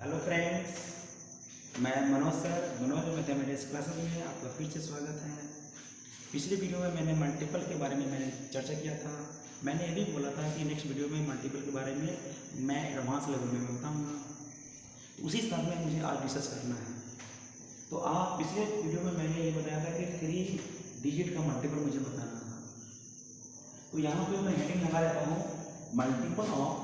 Hello friends, मैं Manoj mathematics classes में आपका फिर से स्वागत है। पिछले वीडियो में मैंने मल्टीपल के बारे में चर्चा किया था। मैंने ये भी बोला था कि नेक्स्ट वीडियो में मल्टीपल के बारे में मैं एडवांस लेवल में बताऊंगा। उसी हिसाब में मुझे आज डिस्कस करना है। तो आप पिछले वीडियो में मैंने ये बताया था कि 3 डिजिट का मल्टीपल मुझे बताना था। तो यहाँ पे मैं हेडिंग लगा देता हूँ multiple of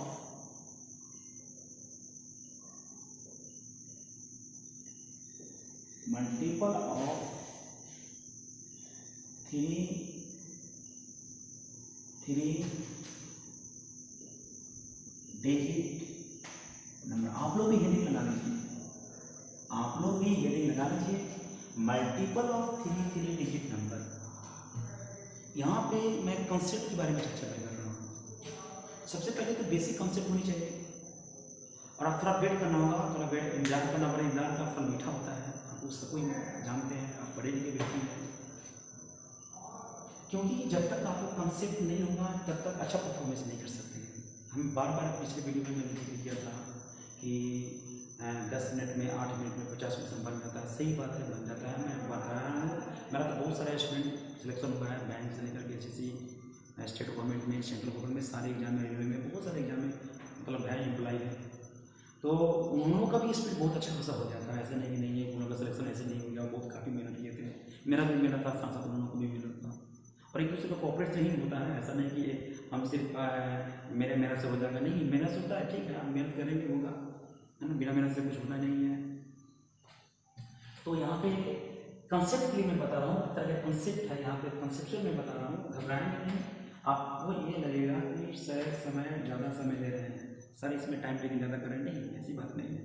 three digit number. आप लोग भी हेडिंग लगा लीजिए, multiple of three digit number. यहाँ पे मैं कॉन्सेप्ट के बारे में चर्चा कर रहा हूँ। सबसे पहले तो बेसिक कॉन्सेप्ट होनी चाहिए और आप थोड़ा वेट करना होगा, थोड़ा वेट इंतजार करना पड़ेगा। इंतजार का फल मीठा होता है, आप उसका कोई जानते हैं, आप पढ़े लिखे व्यक्ति हैं। क्योंकि जब तक आपको कॉन्सेप्ट नहीं होगा तब तक अच्छा परफॉर्मेंस नहीं कर सकते। हम बार बार पिछले वीडियो में मैंने जिक्र किया था कि 10 मिनट में 8 मिनट में 50% बन जाता है। सही बात है, बन जाता है। मैं बता रहा हूँ, मेरा तो बहुत सारा स्टूडेंट सिलेक्शन हुआ है, बैंक से लेकर के एसएससी, स्टेट गवर्नमेंट में, सेंट्रल गवर्नमेंट में, सारे एग्जाम में, रेलवे में, बहुत सारे एग्जाम में मतलब है, एम्प्लॉय है। तो उन लोगों का भी स्पीड बहुत अच्छा खासा हो जाता है। ऐसा नहीं कि नहीं है, उन लोगों का सिलेक्शन ऐसे नहीं हो गया। बहुत काफ़ी मेहनत किए थे, मेरा भी मेहनत था, साथ साथ उन लोगों को भी मेहनत था। और एक दूसरे को कोऑपरेट से ही होता है। ऐसा नहीं कि हम सिर्फ मेरे मेहनत से हो जाएगा, नहीं, मेहनत से होता है, ठीक है, हम मेहनत करेंगे होगा, है ना। बिना मेहनत से कुछ होता नहीं है। तो यहाँ पे कंसेप्ट के लिए मैं बता रहा हूँ, इस तरह का कंसेप्ट है यहाँ पे, कंसेप्चुअल में बता रहा हूँ, घबराएंगे नहीं। आपको ये लगेगा कि सर समय ज़्यादा समय ले रहे हैं, सर इसमें टाइम टेकिंग ज़्यादा करें, नहीं, ऐसी बात नहीं है।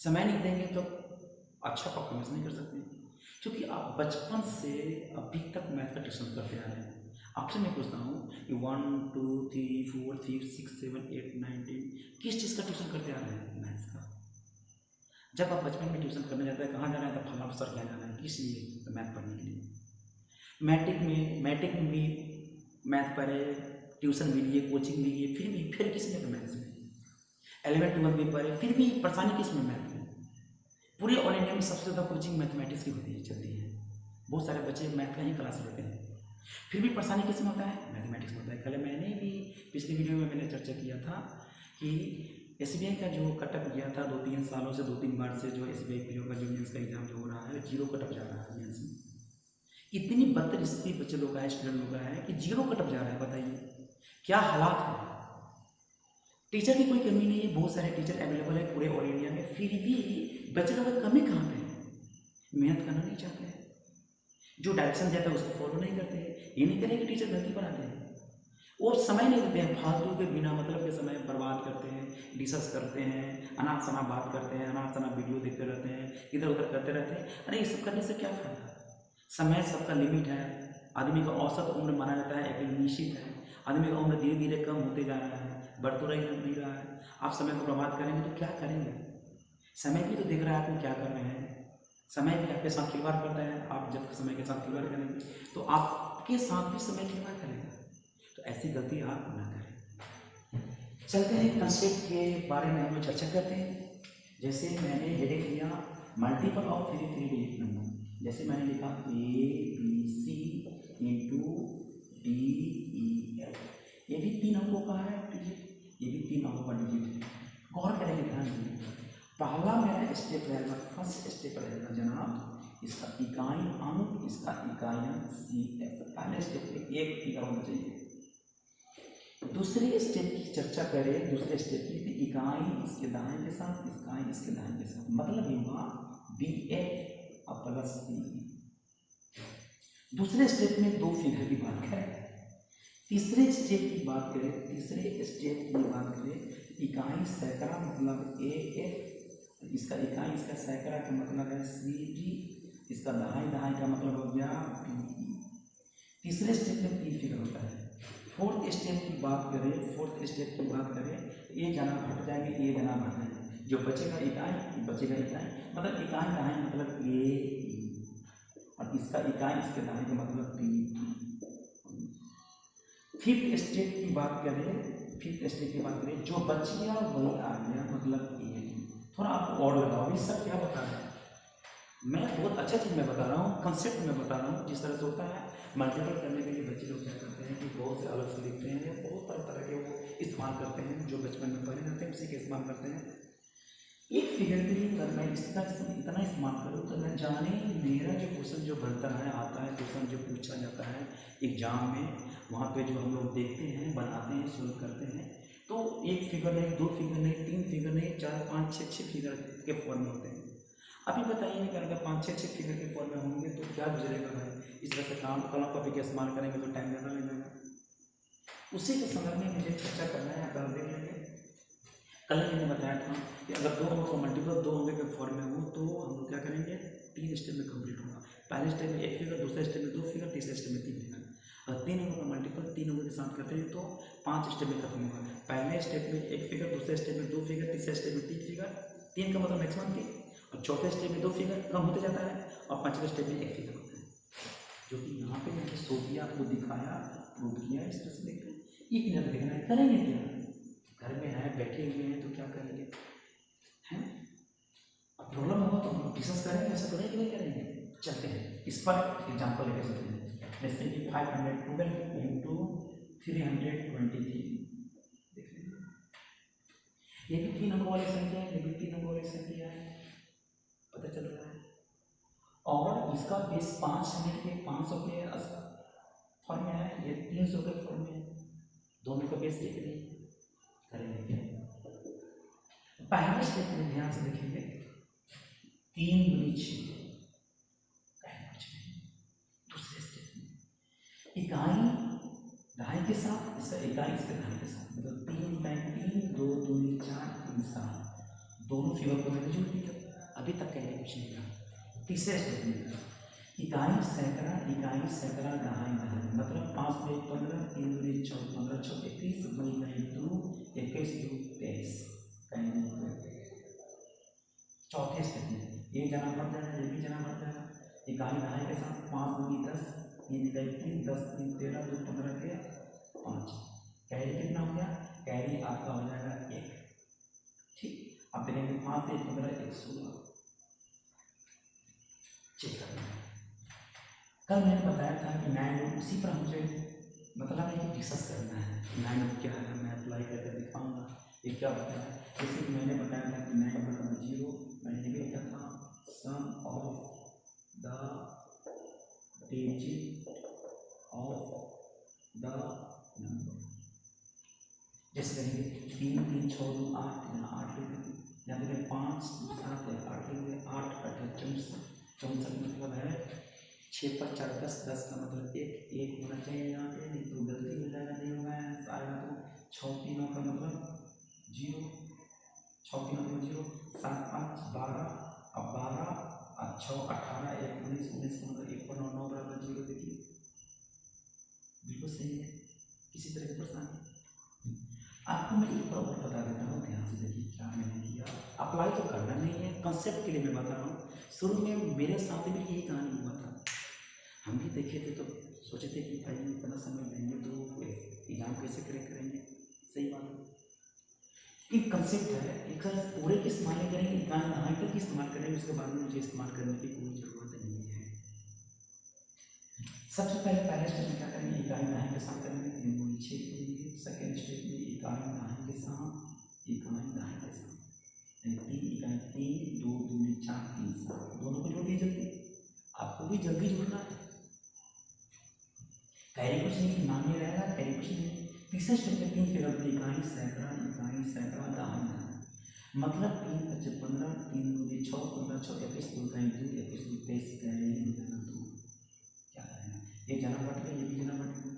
समय नहीं देंगे तो अच्छा परफॉर्मेंस नहीं कर सकते। क्योंकि आप बचपन से अभी तक मैथ का ट्यूशन करते आ रहे हैं। आपसे मैं पूछता हूँ कि 1 2 3 4 5 6 7 8 9 10 किस चीज़ का ट्यूशन करते आ रहे हैं? मैथ्स का। जब आप बचपन में ट्यूशन करने जाते हैं, कहाँ जाना है? तो फलाना सर क्या जाना है, किस लिए? तो मैथ पढ़ने के लिए। मैट्रिक में भी मैथ पढ़े, ट्यूशन भी लिए, कोचिंग भी लिए, फिर किस लिए? तो मैथ्स में। 11 12 भी पढ़े, फिर भी परेशानी किस में? मैथ में। पूरे ऑल इंडिया में सबसे ज़्यादा कोचिंग मैथमेटिक्स की होती है, चलती है। बहुत सारे बच्चे मैथ का ही क्लास लेते हैं, फिर भी परेशानी किस में होता है? मैथमेटिक्स में होता है। कल मैंने भी पिछली वीडियो में मैंने चर्चा किया था कि एसबीआई का जो कटअप गया था 2-3 सालों से, 2-3 बार से, जो एसबीआई पीओ का जो मेंस का एग्जाम जो हो रहा है, 0 कटअप जा रहा है मेंस में। इतनी बदतरीस्ती बच्चे लोग का है, स्टूडेंट लोग का है कि 0 कटअप जा रहा है। बताइए क्या हालात है। टीचर की कोई कमी नहीं है, बहुत सारे टीचर अवेलेबल है पूरे ऑल इंडिया में, फिर भी बच्चे लोग की कमी कहाँ पे है? मेहनत करना नहीं चाहते हैं, जो डायरेक्शन देता है उसको फॉलो नहीं करते हैं। ये नहीं करें कि टीचर गलती बनाते हैं, वो समय नहीं देते हैं, फालतू के बिना मतलब के समय बर्बाद करते हैं, डिस्कस करते हैं, अनाप शनाप बात करते हैं, अनाप शनाप वीडियो देखते रहते हैं, इधर उधर करते रहते हैं। अरे ये सब करने से क्या फायदा? समय सबका लिमिट है। आदमी का औसत उम्र माना जाता है, एक निश्चित है। आदमी का उम्र धीरे धीरे कम होते जा रहा है, बढ़ तो नहीं रहा है। आप समय को बर्बाद करेंगे तो क्या करेंगे? समय भी तो देख रहा है आपको क्या कर रहे हैं। समय भी आपके साथ खिलवाड़ करता है। आप जब समय के साथ खिलवाड़ करेंगे तो आपके साथ भी समय खिलवाड़ करेगा। तो ऐसी गलती आप ना करें। चलते हैं कंसेप्ट के बारे में, हम लोग चर्चा करते हैं। जैसे मैंने हेडिंग दिया multiple of three digit number. जैसे मैंने लिखा ABC इंटू DEF, ये भी 3 अंकों का है डिजिट, ये भी 3 अंकों का डिजिट है। गौर करेंगे, ध्यान देंगे। पहला मेरा स्टेप रहेगा, फर्स्ट स्टेप रहेगा जनाब, इसका इकाई अंक, इसका इकाई अंक CF। पहले स्टेप में एक फिगर होना चाहिए। दूसरे स्टेप की चर्चा करें, दूसरे स्टेप की इकाई इसके दाएं के साथ, इकाई इसके दाएं के साथ, मतलब ये हुआ BF प्लस CE। दूसरे स्टेप में 2 फिगर की बात करें। तीसरे स्टेप की बात करें, इकाई सैकड़ा मतलब AF, इसका इकाई इसका सैकड़ा का मतलब है CD, इसका दहाई का मतलब हो गया PE। तीसरे स्टेप में 3 फिगर होता है। फोर्थ स्टेप की बात करें, ये जना हट जाएंगे, ये जना हट जाएंगे, जो बचेगा इकाई मतलब इकाई दहाई मतलब AE, और इसका इकाई इसके दहाई का मतलब PE। फिफ्थ स्टेप की बात करें, जो बच गया वही आ गया, मतलब ये। थोड़ा आपको और लगाओ। ये सब क्या बता रहा है, मैं बहुत अच्छा चीज़ मैं बता रहा हूँ, कंसेप्ट मैं बता रहा हूँ। जिस तरह से होता है मल्टीपल करने के लिए बच्चे लोग क्या करते हैं कि बहुत से अलग से लिखते हैं, या बहुत तरह तरह के वो इस्तेमाल करते हैं, जो बचपन में पढ़े जाते हैं उसी के इस्तेमाल करते हैं। एक फिगर के लिए अगर मैं इसका इतना इस्तेमाल करूँ तो मैं जाने मेरा जो क्वेश्चन जो बनता है आता है, क्वेश्चन जो पूछा जाता है एग्जाम में, वहाँ पे जो हम लोग देखते हैं, बनाते हैं, सोल्व करते हैं, तो एक फिगर नहीं, दो फिगर नहीं, तीन फिगर नहीं, चार पाँच छः फिगर के फॉर्म में होते हैं। अभी बताइए कि अगर पाँच छः फिगर के फॉर्म में होंगे तो क्या गुजरेगा भाई। इस तरह से काम कलम कॉपी का इस्तेमाल करेंगे तो टाइम ज़्यादा लगेगा। उसी के संदर्भ में मुझे चर्चा करना है, कल देख लेंगे। कल मैंने बताया था कि अगर दो अंकों का मल्टीपल दो अंकों के फॉर्म में हो तो हम लोग क्या करेंगे, 3 स्टेप में कंप्लीट होगा। पहले स्टेप में 1 फिगर, दूसरे स्टेप में 2 फिगर, तीसरे स्टेप में 3 फिगर। अगर 3 अंकों का मल्टीपल 3 अंकों के साथ करते हैं तो 5 स्टेप में खत्म होगा। पहले स्टेप में 1 फिगर, दूसरे स्टेप में 2 फिगर, तीसरे स्टेप में 3 फिगर, 3 का मतलब मैक्सिमम 3, और चौथे स्टेप में 2 फिगर कम होते जाता है, और पाँचवें स्टेप में 1 फिगर होता है। जो कि यहाँ पे मैंने शो किया, आपको दिखाया, प्रूव किया। इस तरह से देखते हैं। 1 मिनट देखना है, करेंगे क्या, घर में है, बैठे हुए हैं तो क्या करेंगे, हैं? अब प्रॉब्लम होगा तो हम डिस्कस करेंगे, ऐसा करेंगे कि नहीं करेंगे। चलते हैं इस पर एग्जाम्पल लेकर चलते हैं। जैसे कि 512 इंटू 323 देख लीजिए, ये भी 3 अंकों वाली संख्या है, ये भी 3 अंकों वाली संख्या है, पता चल रहा है। और इसका बेस 5 यूनिट के 500 के फॉर्म में है, ये 300 के फॉर्म में है, दोनों का बेस देख लीजिए। करेंगे क्या, पहले स्टेप में ध्यान से देखेंगे, 3 गुनी 6, कुछ नहीं। दूसरे स्टेप में इकाई दहाई के साथ, इसका इकाई इसके दहाई के साथ, मतलब 3 इकाई 3, 2 दूनी 4, 3 7, दोनों फिगर को मैंने जोड़ दिया। अभी तक कहीं कुछ नहीं कहा। तीसरे स्टेप में इकाई सैकड़ा दहाई दहाई, मतलब 5 में 15, 3 दूनी 14, 15 6 21, दूनी कहीं 2, 21 2 23, कहीं नहीं। चौथे स्टेप में ये जना बढ़ जाएगा, ये भी जना बढ़ जाएगा। इकाई दहाई के साथ 5 दूनी 10, 3 इकाई 3, 10 3 13, 2 15 के 5। कैरी कितना हो गया, कैरी आपका हो जाएगा 1। ठीक, अब देखेंगे 5 से 15 1 16। चेक करना है। कल मैंने बताया था कि 9 उसी पर मुझे मतलब है कि डिस्कस करना है। 9 क्या है, मैं अप्लाई करके दिखाऊंगा ये क्या होता है। जैसे कि मैंने बताया था कि 9 बराबर 0, मैंने ये भी लिखा था sum of the digit of the number. जैसे कहेंगे 3 3 6 2 8, यहाँ 8 लिख देंगे, यहाँ देखें 5 2 7 8 लिख देंगे, 8 8 64, 64 मतलब है 6 पर 4 10, 10 का मतलब 1 1 होना चाहिए यहाँ पे, नहीं तो गलती हो जाएगा, नहीं होगा आएगा तो 6 3 का मतलब 0, 6 3 का 0, 7 5 12, अब 12 और 6 18 1 19 19 का मतलब 1 पर 9 9 बराबर 0। देखिए बिल्कुल सही है, किसी तरह की परेशानी। आपको मैं एक बार और बता देता हूँ, ध्यान से देखिए क्या मैंने किया। अप्लाई तो करना नहीं है, कंसेप्ट के लिए मैं बता रहा हूँ। शुरू में मेरे साथ भी यही कहानी हुआ था, हम भी देखे थे तो सोचे थे कि भाई इतना समय लेंगे तो एग्जाम कैसे करेंगे। सही बात है, एक कंसेप्ट है, एक पूरे की इस्तेमाल नहीं करेंगे, इकाई दहाई तक की इस्तेमाल करेंगे, उसके बाद में मुझे इस्तेमाल करने की कोई ज़रूरत नहीं है। सबसे पहले स्टेप में क्या करेंगे, इकाई दहाई के साथ करेंगे, 3 दूनी 6 करेंगे। सेकेंड स्टेप में इकाई दहाई के साथ, इकाई दहाई के साथ 3 इकाई 3, 2 दूनी 4 3 7, दोनों को जोड़ दिए जल्दी। आपको भी जल्दी जोड़ना है, कैरी कुछ नहीं, नाम नहीं रहेगा, कैरी कुछ नहीं। तीसरे स्टेप में 3 फिगर में इकाई सैकड़ा दहाई दहाई, मतलब 3 5 15, 3 दूनी 6 15 6 21 2 इकाई 2 21 2 23, कैरी हो जाना 2। क्या रहेगा, ये जना बढ़ गया, ये भी जना बढ़ गया।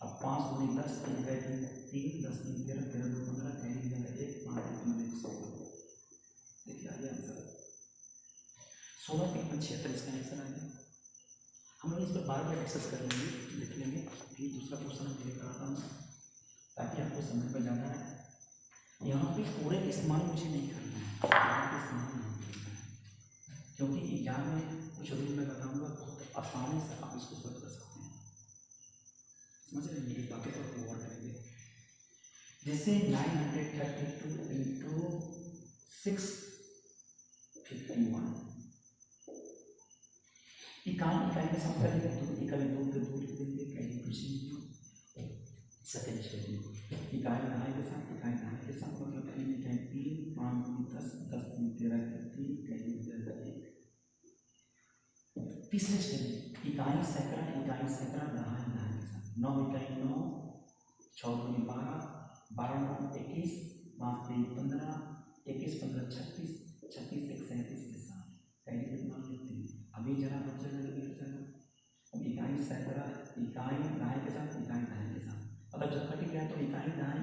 अब 5 दूनी 10, 3 इकाई 3 3, 10 3 13 13 2 15, कैरी हो जाएगा 1 5 15 1 16। देखिए आ गया आंसर 16 3 76, इसका आंसर आ गया। हम लोग इस पर बार बार डिस्कस कर लेंगे, देख लेंगे। फिर दूसरा क्वेश्चन हम लेकर आता हूँ ताकि आपको समझ में ज़्यादा आए। यहाँ पे पूरे इस्तेमाल मुझे नहीं करना है, यहाँ पे इस्तेमाल नहीं करना है, क्योंकि एग्जाम में कुछ रूल मैं बताऊँगा, बहुत आसानी से आप इसको सॉल्व कर सकते हैं। समझ रहे हैं, ये बातें तो गौर करेंगे। जैसे 932 इंटू 6 T1 इकाई में सम करेंगे तो इकाई 2 के 2 लिख देंगे, कहीं कुछ नहीं। सेकंड स्टेप इकाई दहाई के साथ मतलब कहीं में कहीं 3 5 2 10 10 3 13 3 कहीं 1। तीसरे स्टेप इकाई सैकड़ा दहाई के साथ 9 इकाई 9 6 दूनी 12 12 9 21 5 3 15 21 15 36 36 1 37 के साथ कहीं कितना लिखते हैं। अभी जरा बच्चे अब इकाई सैकड़ा इकाई दहाई के साथ मतलब जब कट गया तो इकाई दहाई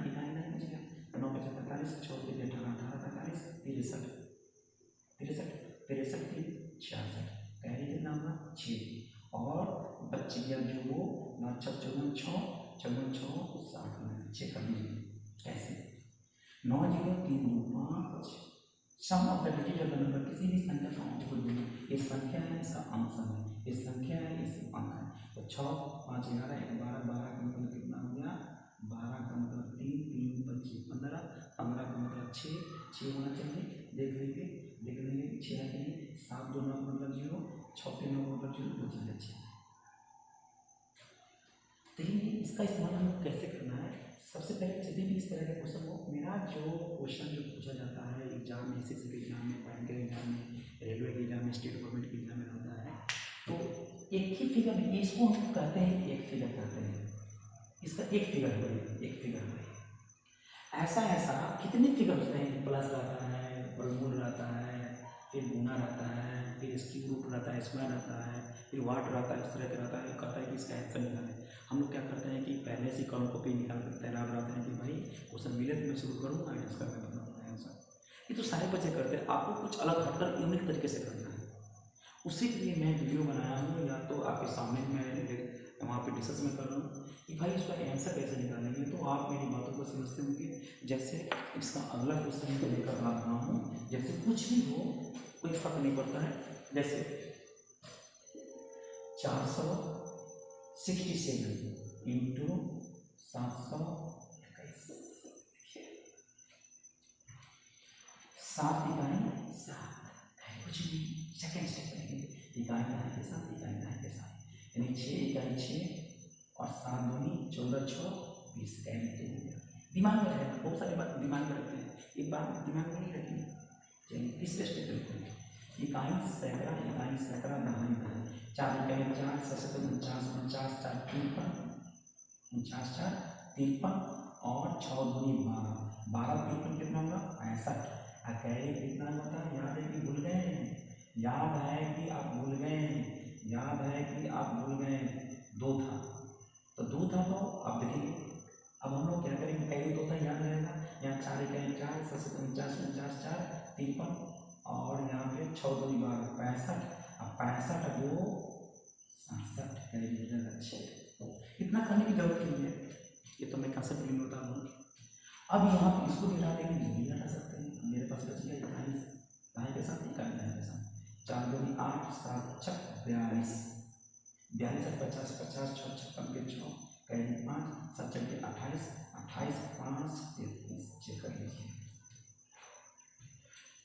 बच गया। 9 5 45 6 3 18 18 45 63 66 पहले कितना होगा 6 और बच्चे गया जो वो 9 6 6 6 कर लीजिए। कैसे 9 0 3 2 5 sum of the digit number किसी भी संख्या का अंक को ढूंढो। ये संख्या है, इसका अंक सम है, ये संख्या है, इसका अंक है। तो 6 5 11 1 12 12 का मतलब कितना हो गया 12 का मतलब 3 3 25 15 15 का मतलब 6 होना चाहिए। देख लेंगे 6 है कि नहीं। 7 2 9 मतलब 0 6 3 9 मतलब 0 2 4 6। देखिए इसका इस्तेमाल हम कैसे करना है। सबसे पहले जब भी इस तरह के क्वेश्चन हो, मेरा जो क्वेश्चन जो पूछा जाता है एग्जाम में, एसएससी के एग्जाम में, बैंक के एग्जाम में, रेलवे के एग्जाम में, स्टेट गवर्नमेंट के एग्जाम में होता है, तो एक ही फिगर में इसको हम कहते हैं एक फिगर कहते हैं। इसका एक फिगर हो ऐसा कितने फिगर होते हैं। प्लस रहता है, वर्गमूल रहता है, फिर गुना रहता है, फिर स्क्वायर रूट रहता है, स्क्वायर रहता है, फिर वाट रहता है, इस तरह का रहता है। कहता है कि इसका आंसर निकालें। हम लोग क्या करते हैं कि पहले से कॉलम कॉपी निकाल कर तैयार रहते हैं कि भाई क्वेश्चन मिले तो मैं शुरू करूँगा इसका मैं बताऊँगा आंसर। ये तो सारे बच्चे करते हैं। आपको कुछ अलग हटकर यूनिक तरीके से करना है। उसी के लिए मैं वीडियो बनाया हूँ, या तो आपके सामने मैं वहाँ पे डिस्कस में कर रहा हूँ कि भाई इसका आंसर कैसे निकालेंगे। तो आप मेरी बातों को समझते होंगे। जैसे इसका अगला क्वेश्चन मैं लेकर आ रहा हूँ, जैसे कुछ भी हो कोई फर्क नहीं पड़ता है। जैसे 467 इंटू 721 7 इकाई 7 कुछ भी। सेकेंड स्टेप करेंगे इकाई दहाई के साथ यानी 6 इकाई 6 और 7 दूनी 14 6 20 कैलकुलेट हो गया। दिमाग में रहेगा, बहुत सारी बात दिमाग में रखते हैं, एक बात दिमाग में नहीं रखेंगे। चलिए तीसरे स्टेप करते हैं इकाई सैकड़ा दहाई 4 इकाई 4 7 49 49 4 53 49 4 53 और 6 दूनी 12 12 53 कितना होगा 65। अकेले कितना होता है याद है कि भूल गए हैं, याद है कि आप भूल गए 2 था तो 2 था। तो अब देखिए अब हम लोग क्या करेंगे, पहले 2 था याद रहेगा। यहाँ 4 इकाई 4 7 49 49 4 53 और यहाँ पे 6 दूनी 12 65। अब 65 2 67 कैलकुलेटर अच्छे। इतना करने की जरूरत नहीं है, ये तो मैं कंसेप्ट में बता रहा हूँ। अब यहाँ पे इसको भी हटा देंगे, ये भी हटा सकते हैं। मेरे पास बच गया इकाई दहाई के साथ 4 दूनी 8 7 6 42 42 50 50 6 56 के 6 कैरी 5 7 6 28 28 5 33 चेक कर लीजिए।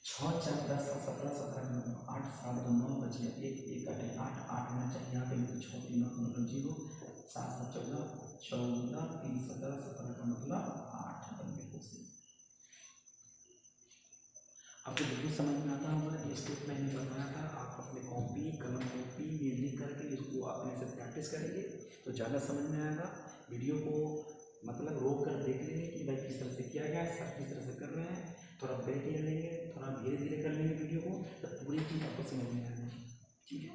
6 4 10 17 17 8 7 2 9 बच गया 1 1 8 8 8 होना चाहिए। यहाँ पे भी 6 3 मतलब 0 7 7 14 14 3 17 17 का मतलब 8 बिल्कुल सही। आपको बिल्कुल समझ में आता होगा। ये स्टेप मैंने बताया था, आप अपने कॉपी कलम कॉपी में लिख करके इसको अपने से प्रैक्टिस करेंगे तो ज़्यादा समझ में आएगा। वीडियो को मतलब रोक कर देख लेंगे कि भाई किस तरह से किया गया है, सब किस तरह से कर रहे हैं। थोड़ा ब्रेक ले लेंगे, थोड़ा धीरे धीरे कर लेंगे वीडियो को, तो पूरी चीज़ आपको समझ में आएगी। ठीक है,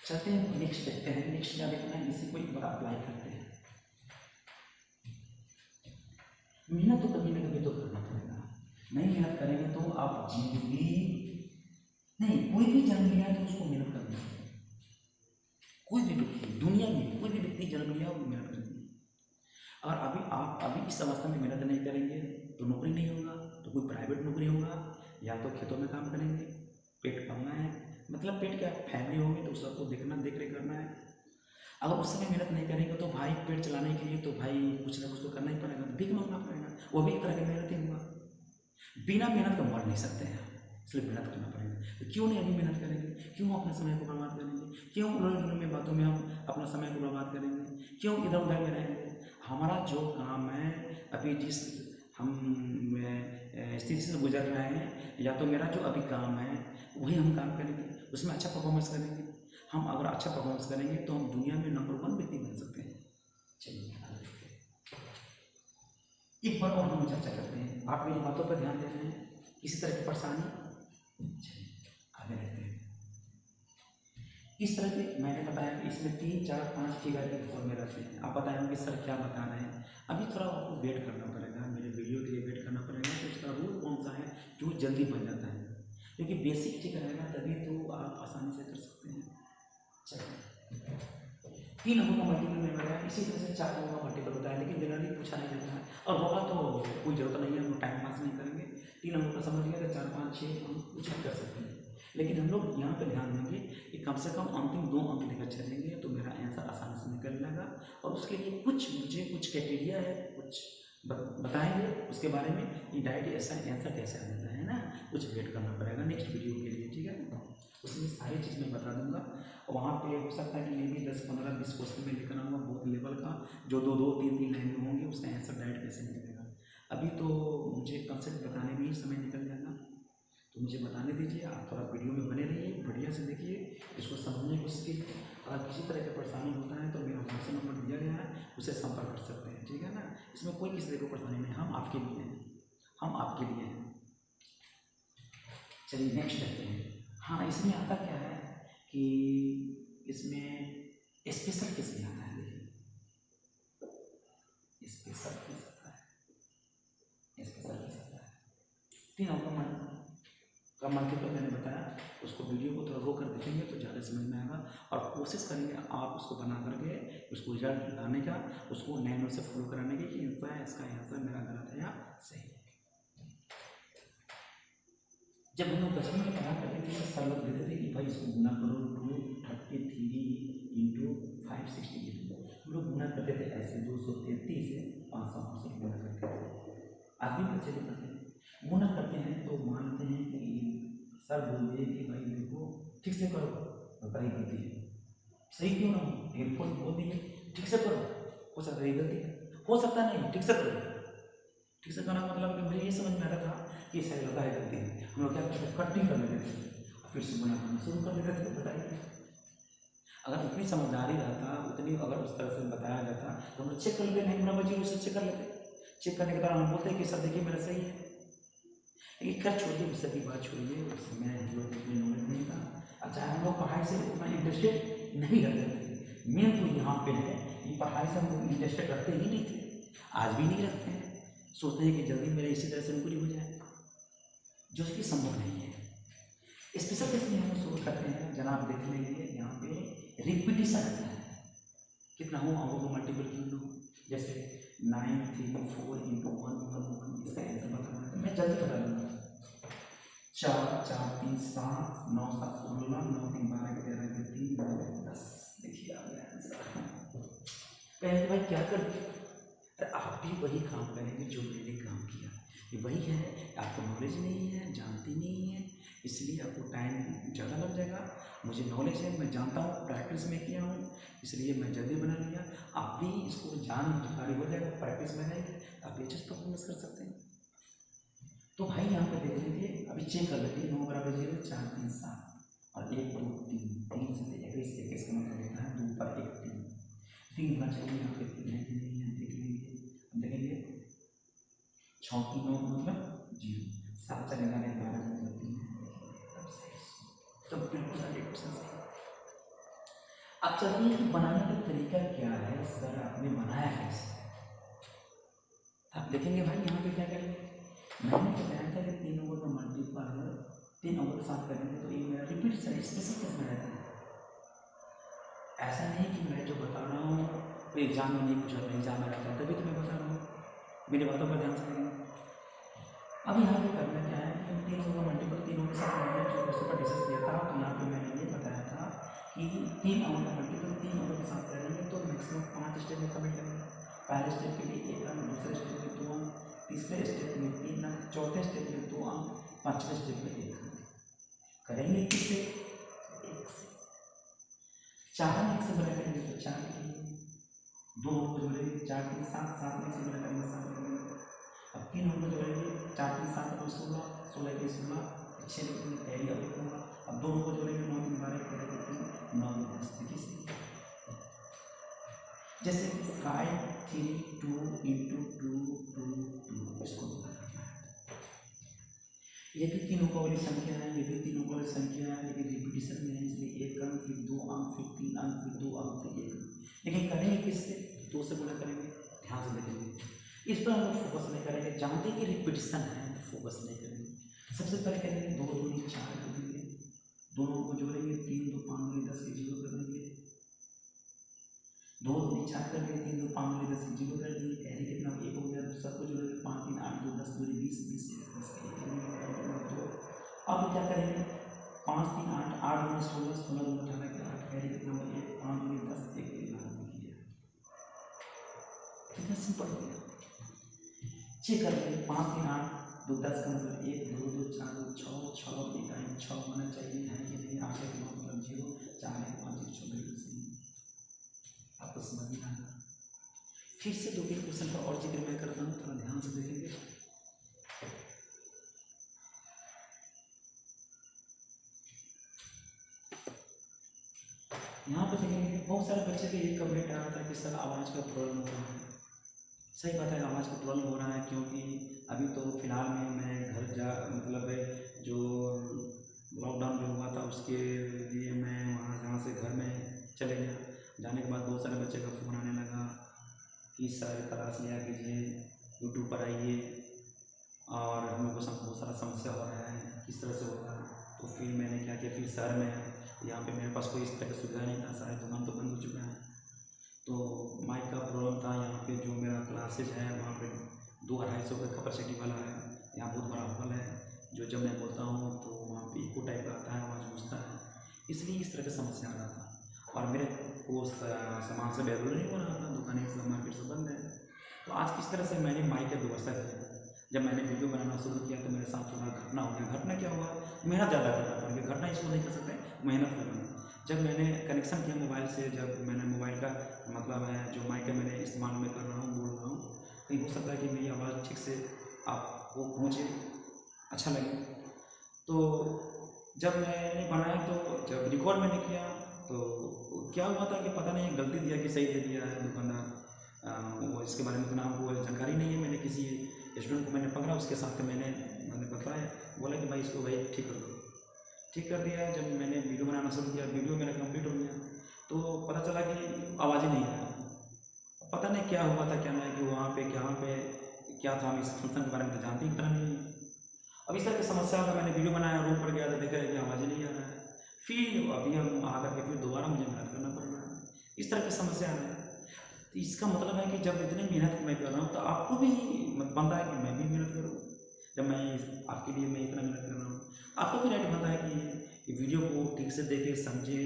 चलते हैं नेक्स्ट देखते हैं। नेक्स्ट क्या देखना है, इसी को एक बार अप्लाई करते हैं। मेहनत तो कभी ना कभी तो करना पड़ेगा, नहीं मेहनत करेंगे तो आप जिंदगी नहीं, कोई भी जन्म लिया तो उसको मेहनत करनी है। कोई भी व्यक्ति दुनिया में कोई भी व्यक्ति जन्म लिया वो मेहनत करनी है। और अभी इस अवस्था में मेहनत नहीं करेंगे तो नौकरी नहीं होगा, तो कोई प्राइवेट नौकरी होगा या तो खेतों में काम करेंगे। पेट पालना है, मतलब पेट क्या फैमिली होगी तो सबको देखना देख रेख करना है। अगर उस समय मेहनत नहीं करेंगे तो भाई पेट चलाने के लिए तो भाई कुछ ना कुछ तो करना ही पड़ेगा, भीख मांगना पड़ेगा, वो भी एक तरह की मेहनत ही होगा। बिना मेहनत का मर नहीं सकते हैं। इसलिए मेहनत करना पड़ेगा। तो क्यों नहीं अभी मेहनत करेंगे, क्यों अपने समय को बर्बाद करेंगे, क्यों उलझन में बातों में हम अपना समय को बर्बाद करेंगे, क्यों इधर उधर में रहेंगे। हमारा जो काम है अभी जिस हम स्थिति से गुजर रहे हैं, या तो मेरा जो अभी काम है वही हम काम करेंगे, उसमें अच्छा परफॉर्मेंस करेंगे। हम अगर अच्छा परफॉर्मेंस करेंगे तो हम दुनिया में नंबर 1 व्यक्ति बन सकते हैं। चलिए एक बार और हम चर्चा करते हैं। आप मेरी बातों पर ध्यान दे रहे हैं, किसी तरह की परेशानी, चलिए आगे बढ़ते हैं। इस तरह के मैंने बताया कि इसमें 3, 4, 5 फिगर के फॉर्मूले रहते हैं। आप बताएंगे सर क्या बता रहे हैं, अभी थोड़ा आपको वेट करना पड़ेगा, मेरे वीडियो के लिए वेट करना पड़ेगा कि उसका रूल कौन सा है जो जल्दी बन जाता है, क्योंकि बेसिक ठीक रहेगा तभी तो आप आसानी से कर सकते हैं। चलिए 3 अंकों का मल्टीपल मैंने बताया, इसी तरह से 4 अंकों का मल्टीपल बताया, लेकिन जनरली पूछा नहीं जाता है और होगा तो कोई जरूरत नहीं है, हम टाइम पास नहीं करेंगे। 3 अंकों का समझ लिया तो 4, 5, 6 हम कुछ भी कर सकते हैं, लेकिन हम लोग यहाँ पे ध्यान देंगे कि कम से कम अंतिम 2 अंक लेकर चलेंगे तो मेरा आंसर आसानी से निकल जाएगा। और उसके लिए मुझे कुछ क्राइटेरिया है, कुछ बताएंगे उसके बारे में कि डायरेक्ट ऐसा आंसर कैसे आ जाता है ना, कुछ वेट करना पड़ेगा नेक्स्ट वीडियो के लिए, ठीक है। उसमें सारी चीज़ मैं बता दूंगा। और वहाँ पे हो सकता है कि मे भी 10, 15, 20 क्वेश्चन में लेकर आऊँगा बहुत लेवल का, जो 2, 3 लाइन में होंगे, उसका आंसर डायरेक्ट कैसे निकलेगा। अभी तो मुझे कंसेप्ट बताने में ही समय निकल जाएगा, तो मुझे बताने दीजिए। आप थोड़ा वीडियो में बने रहिए, बढ़िया से देखिए, इसको समझने की कोशिश कीजिए। अगर किसी तरह की परेशानी होता है तो मेरा व्हाट्सएप नंबर दिया गया है, उसे संपर्क कर सकते हैं, ठीक है ना। इसमें कोई किसी तरह की परेशानी नहीं, हम आपके लिए हैं, हम आपके लिए हैं। चलिए नेक्स्ट देखते हैं। हाँ, इसमें आता क्या है कि इसमें स्पेशल किस में आता है, देखिए स्पेशल किस आता है, स्पेशल किस आता है। 3 अंकों का मल्टीपल मैंने बताया, उसको वीडियो को थोड़ा रोक कर देखेंगे तो ज़्यादा समझ में आएगा, और कोशिश करेंगे आप उसको बना करके उसको रिजल्ट लाने का, उसको नए से फॉलो कराने की कि इसका आंसर मेरा गलत है या सही। जब हम लोग बचपन में पढ़ा करते थे तो सर लोग देते थे कि भाई इसको गुना करो 233 × 560, हम लोग गुना करते थे ऐसे 233 से 500 गुना करते थे। आज भी बच्चे लोग करते हैं, गुना करते हैं तो मानते हैं कि सर बोल दिए कि भाई देखो ठीक से करो, बताइए गलती है, सही क्यों ना हो, हेल्पफुल बोल दिए ठीक से करो, हो सकता है गलती है, हो सकता नहीं ठीक से करो। ठीक से करना मतलब कि मुझे ये समझ में आ रहा था कि सही लगा है गलती है, हम लोग क्या करते कटिंग कर लेते थे और फिर से गुना करना शुरू कर देते थे। बताइए अगर उतनी समझदारी रहता, उतनी अगर उस तरह से बताया जाता तो हम लोग चेक कर लेते, नहीं गुना बची उसे चेक कर लेते। चेक करने के दौरान हम बोलते कि सर देखिए मेरा सही है। लेकिन कर छोड़िए, उससे भी बात छोड़िए, उस समय हम लोग इतनी नॉलेज नहीं था, अच्छा हम लोग पढ़ाई से उतना इंटरेस्टेड नहीं रहते थे। मेन तो यहाँ पे है कि पढ़ाई से हम लोग इंटरेस्टेड रखते ही नहीं थे, आज भी नहीं रखते हैं। सोचते हैं कि जल्दी मेरा इसी तरह से नौकरी हो जाए, जो कि संभव नहीं है। स्पेशल केस में हम शुरू करते हैं, जनाब देख लेंगे यहाँ पे रिपीटिशन आता है, कितना हो अंकों को मल्टीपल क्यों हो, जैसे 9, 3, 4 × 1, इसका आंसर बताना है, मैं जल्दी बता दूंगा। 4, 4, 3, 7, 9, 7, 16, 9, 3, 12, 13, 3, 9, 10, देखिए आ गया आंसर। पहले भाई क्या कर दिया, आप भी वही काम करेंगे जो मैंने काम किया, ये वही है, आपको नॉलेज नहीं है, जानती नहीं है, इसलिए आपको टाइम ज़्यादा लग जाएगा। मुझे नॉलेज है, मैं जानता हूँ, प्रैक्टिस में किया हूँ, इसलिए मैं जल्दी बना लिया। आप भी इसको जानकारी हो जाएगा, प्रैक्टिस में रहेंगे आप अच्छे परफॉर्मेंस कर सकते हैं। तो भाई यहाँ पे देख लीजिए, अभी चेक कर लेते हैं, 9 = 0, 4, 3, 7 और 1, 2, 3, 3 से 21 का मतलब होता है 2 पर 1, 3 होना चाहिए, यहाँ पे 3 है कि नहीं है देख लीजिए। देखेंगे 6 की 9 मतलब 0, 7 चलेगा नहीं, 12 मतलब 3 तो बिल्कुल 100% सही। अब चलिए कि बनाने का तरीका क्या है, सर आपने बनाया कैसे, आप देखेंगे भाई यहाँ पे क्या करेंगे, मैंने बताया था कि 3 अंकों का मल्टीपल 3 अंकों के साथ करेंगे तो ये मेरा रिपीट स्पेशल केस में रहता है। ऐसा नहीं कि मैं जो बता रहा हूँ तो एग्जाम में नहीं पूछा, एग्जाम में रहता है तभी तो मैं बता रहा हूँ, मेरी बातों पर ध्यान से देंगे। अब यहाँ पे करना क्या है कि हम 3 अंकों का मल्टीपल 3 अंकों के साथ मैंने जो क्वेश्चन पर डिस्कस किया था, तो यहाँ पे मैंने ये बताया था कि 3 अंकों का मल्टीपल 3 अंकों के साथ करेंगे तो मैक्सिमम 5 स्टेप में कमेंट करेंगे। पहले स्टेप के लिए 1 अंक, दूसरे स्टेप में 2 अंक, तीसरे स्टेप में 3 अंक, चौथे स्टेप में 2 अंक, पाँचवें स्टेप में 1 अंक। करेंगे किससे? एक से। 4 में 1 से बड़ा करेंगे तो 4 लिखेंगे, 2 को जोड़ेंगे 4 3 7, 7 में 1 से बड़ा करेंगे 7 लिखेंगे। अब 3 को जोड़ेंगे 4 3 7 2 16, 16 के 16 6 लिखेंगे, कैरी अब लिखूंगा। अब 2 को जोड़ेंगे 9 3 12 कैरी 3 9 10 देखिए। जैसे 5 3 2 इंटू 2 2 2 इसको ये भी 3 अंकों वाली संख्या है, ये भी 3 अंकों वाली संख्या है, लेकिन रिपीटिशन में है इसलिए 1 अंक फिर 2 अंक फिर 3 अंक फिर 2 अंक फिर 1 अंक। लेकिन करेंगे किससे? 2 से गुणा करेंगे। ध्यान से देखेंगे, इस पर हम लोग फोकस नहीं करेंगे, जानते कि रिपीटिशन है फोकस नहीं करेंगे। सबसे पहले करेंगे 2 दूनी 4 कर देंगे, दोनों को जोड़ेंगे 3 2 5 दूनी 10 के 0 कर देंगे, 2 दूनी 4 कर देंगे, 3 2 5 दूनी 10 के 0 कर देंगे, कैरी कितना 1 हो गया, दूसरा को जोड़ेंगे 5 3 8 2 10 दूनी 20 20 10 के 1। अब क्या करेंगे 5 3 8 8 दूनी 16 16 दूनी 18 के 8 कैरी कितना 1 5 दूनी 10 1 लिख लिया। कितना सिंपल हो गया। चेक कर लेंगे 5 3 8 2 10 का मतलब 1 2 2 4 2 6 6 1 8 6 होना चाहिए, है कि नहीं? 8 1 9 मतलब 0 4 1 5 1 6 बिल्कुल आपको समझ में आना। फिर से 2 3 क्वेश्चन का और जिक्र मैं करता हूँ, थोड़ा ध्यान से देखेंगे। यहाँ पे देखेंगे बहुत सारे बच्चे के ये कमेंट आ रहा था कि सर आवाज़ का प्रॉब्लम हो रहा है। सही बात है, आवाज़ का प्रॉब्लम हो रहा है क्योंकि अभी तो फिलहाल में मैं घर जा मतलब जो लॉकडाउन जो हुआ था उसके लिए मैं जहाँ से घर में चले गया। जाने के बाद बहुत सारे बच्चे का फ़ोन आने लगा कि सर क्लास लिया कीजिए, यूट्यूब पर आइए, और हम लोग को बहुत सारा समस्या हो रहा है, किस तरह से होगा। तो फिर मैंने क्या किया, फिर शहर में यहाँ पे मेरे पास कोई इस तरह की सुविधा नहीं था, सारे दुकान तो बंद हो चुका है। तो माइक का प्रॉब्लम था, यहाँ पे जो मेरा क्लासेज है वहाँ पे 2-250 का कैपेसिटी वाला है, यहाँ बहुत बड़ा हॉल है, जो जब मैं बोलता हूँ तो वहाँ पे इको टाइप का आता है, आवाज़ घुसता है, इसलिए इस तरह की समस्या आ रहा था। और मेरे को सामान से अवेलेबल नहीं हो रहा था, दुकानें सब मार्केट से बंद है। तो आज किस तरह से मैंने माइक की व्यवस्था की। जब मैंने वीडियो बनाना शुरू किया तो मेरे साथ थोड़ा घटना हो गया। घटना क्या हुआ, मेहनत ज़्यादा करना पड़ गया। घटना इसको नहीं कर सकते, मेहनत करना। जब मैंने कनेक्शन किया मोबाइल से, जब मैंने मोबाइल का मतलब है जो माइक है मैंने इस्तेमाल में कर रहा हूँ, बोल रहा हूँ, कहीं हो सकता है कि मेरी आवाज़ ठीक से आपको पहुँचे, अच्छा लगे। तो जब मैंने बनाया तो जब रिकॉर्ड मैंने किया तो क्या हुआ था कि पता नहीं गलती दिया कि सही दे दिया है दुकानदार, वो इसके बारे में इतना वो जानकारी नहीं है। मैंने किसी स्टूडेंट को मैंने पकड़ा, उसके साथ मैंने बताया, बोला कि भाई इसको भाई ठीक कर दो, ठीक कर दिया। जब मैंने वीडियो बनाना शुरू किया, वीडियो मेरा कंप्लीट हो गया, तो पता चला कि आवाज़ ही नहीं आई। पता नहीं क्या हुआ था क्या नहीं, कि वहाँ पे क्या था, हम इस फंक्शन के बारे में तो जानते ही पता नहीं है। अब इस तरह की समस्या होगा, मैंने वीडियो बनाया, रूम पर गया तो देखा कि आवाज़ ही नहीं आ रहा है। फिर अभी हम आकर के फिर दोबारा मुझे मेहनत करना पड़ रहा है, इस तरह की समस्या है। तो इसका मतलब है कि जब इतनी मेहनत मैं कर रहा हूँ तो आपको भी बनता है कि मैं भी मेहनत करूँ। जब मैं आपके लिए मैं इतना मेहनत कर रहा हूँ, आपको भी राइट बनता है कि वीडियो को ठीक से देखे, समझे,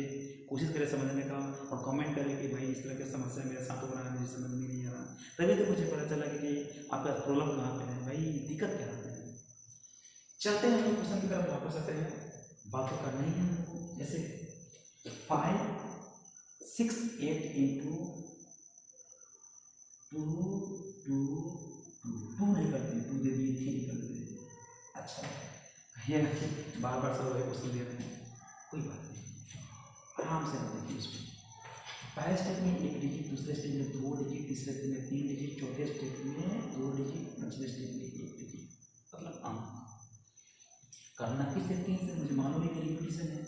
कोशिश करें समझने का, और कमेंट करें कि भाई इस तरह की समस्या मेरे साथ हो रहा है, मुझे समझ में नहीं आ रहा। तभी तो मुझे पता चला कि आपका प्रॉब्लम कहाँ पे है, भाई दिक्कत क्या है। चलते हैं हम क्वेश्चन की तरफ वापस आते हैं। बात तो करना ही है हमको। जैसे 5 6 8 इंटू 2 2 2 नहीं करते, 2 दे दिए 3 कर दिए। अच्छा कहिएगा कि बार बार सब वही क्वेश्चन दे रहे हैं, कोई बात नहीं, आराम से हम देखिए इसको। पहले स्टेप में 1 डिजिट, दूसरे स्टेप में 2 डिजिट, तीसरे स्टेप में 3 डिजिट, चौथे स्टेप में 2 डिजिट, पांचवें स्टेप में 1 डिजिट, मतलब अंक करना किस से 3 से, मुझे मालूम है कि रिपीटिशन है।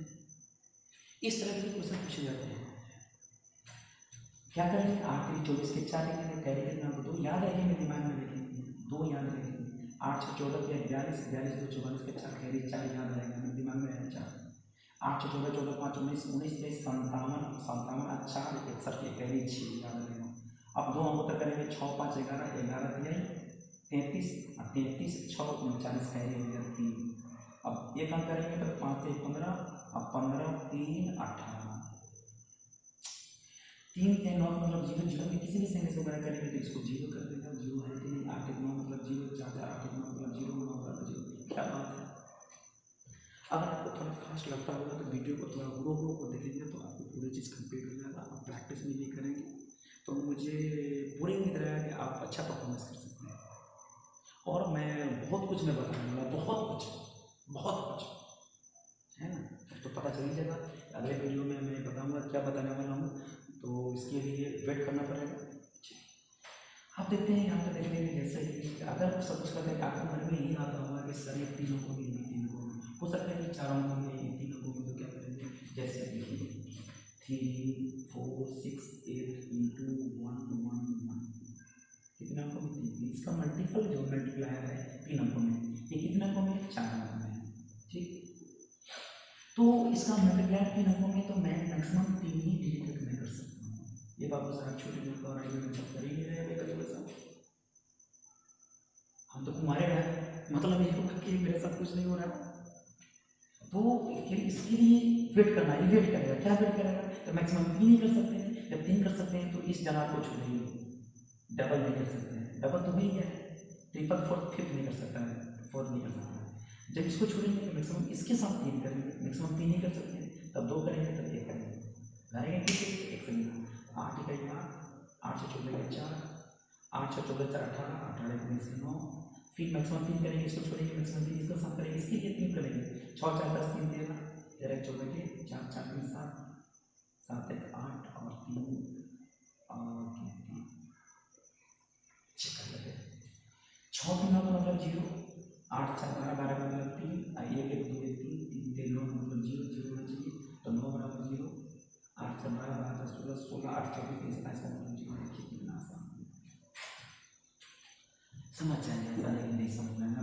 इस तरह के क्वेश्चन पूछे जाते हैं। क्या करेंगे, 8 3 24 के 4 लिखेंगे, कैरी के नाम को 2 याद रखेंगे, दिमाग में रखेंगे, 2 याद रखेंगे। 8 6 14 के 42, 42 2 44 के 4 कैरी 4 याद रहेगा, मेरे दिमाग में है 4। 8 6 14 14 5 19 19 में 57 57 4 61 के कैरी 6 याद रहेगा। अब 2 अंकों तक करेंगे, 6 5 11 11 दिया 33 33 6 39 कैरी हो गया 3। अब एक अंक करेंगे तो 5 से 15, अब 15 3 18, 3 के 9 मतलब 0 0 में किसी भी संख्या से गुणा करेंगे तो इसको 0 कर देगा, 0 है कि नहीं। 8 1 9 मतलब 0, 4 4 8 1 9 मतलब 0 9 मतलब 0। क्या बात है। अगर आपको थोड़ा फास्ट लगता होगा तो वीडियो को थोड़ा ग्रो को देखेंगे तो आपको पूरी चीज़ कंप्लीट हो जाएगा। आप प्रैक्टिस में भी करेंगे तो मुझे पूरी उम्मीद रहेगा कि आप अच्छा परफॉर्मेंस कर सकते हैं। और मैं बहुत कुछ मैं बताने वाला, बहुत कुछ है ना, तो पता चल ही जाएगा। अगले वीडियो में मैं बताऊंगा क्या बताने वाला हूँ, तो इसके लिए वेट करना पड़ेगा। आप देखते हैं यहाँ पे देखने में जैसे कि अगर सब कुछ करते हैं आपको मन में यही आता होगा कि सर ये 3 अंकों में, 3 अंकों में हो सकता है कि 4 अंकों में, 3 अंकों में, तो क्या करेंगे जैसे देखिए 3 4 6 8 इंटू 1 1 1 कितने अंकों में 3, इसका मल्टीपल जो मल्टीप्लायर है 3 अंकों में, ये कितने अंकों में 4 अंकों में, ठीक। तो इसका मल्टीप्लायर 3 अंकों में, तो मैं मैक्सिमम 3 ही डिजिट तक मैं कर सकता हूँ। ये बाबू साहब छोटे मोटे और आगे में कर ही नहीं रहे कभी साहब, हम तो कुमारे रहे, मतलब ये होगा कि मेरे साथ कुछ नहीं हो रहा। तो इसके लिए वेट करना है, वेट करेगा, क्या वेट करेगा, तो मैक्सिमम 3 ही कर सकते हैं। जब 3 कर सकते हैं तो इस जगह को छोड़ेंगे, डबल नहीं कर सकते हैं, डबल तो वही है, ट्रिपल फोर्थ फिफ्थ नहीं कर सकता है, फोर्थ नहीं कर सकता है। जब इसको छोड़ेंगे तो मैक्सिमम इसके साथ 3 करेंगे, मैक्सिमम 3 ही कर सकते हैं, तब 2 करेंगे, तब 1 करेंगे, करेंगे किसी एक से 8 इकाई 8 से 14 के 4, 8 से 14 4 18, 18 19 से 9, फिर मैक्सिमम 3 करेंगे, इसको छोड़ेंगे, मैक्सिमम 3 इसको साथ करेंगे, इसके लिए 3 करेंगे, 6 4 10 3 13 13 14 के 4 4 3 7 7 1 8 और 3 और 3 चेक कर लेते हैं। 6 3 9 मतलब 0, 8 4 12 12 मतलब 3, 1 1 2 1 3 3 3 9 मतलब 0 0 होना चाहिए, तो 9 बराबर 0, 8 4 12 12 10 16 16 8 24 30 27 का मतलब 0 है। कितना आसान समझ जाएंगे, ऐसा नहीं समझ आएगा।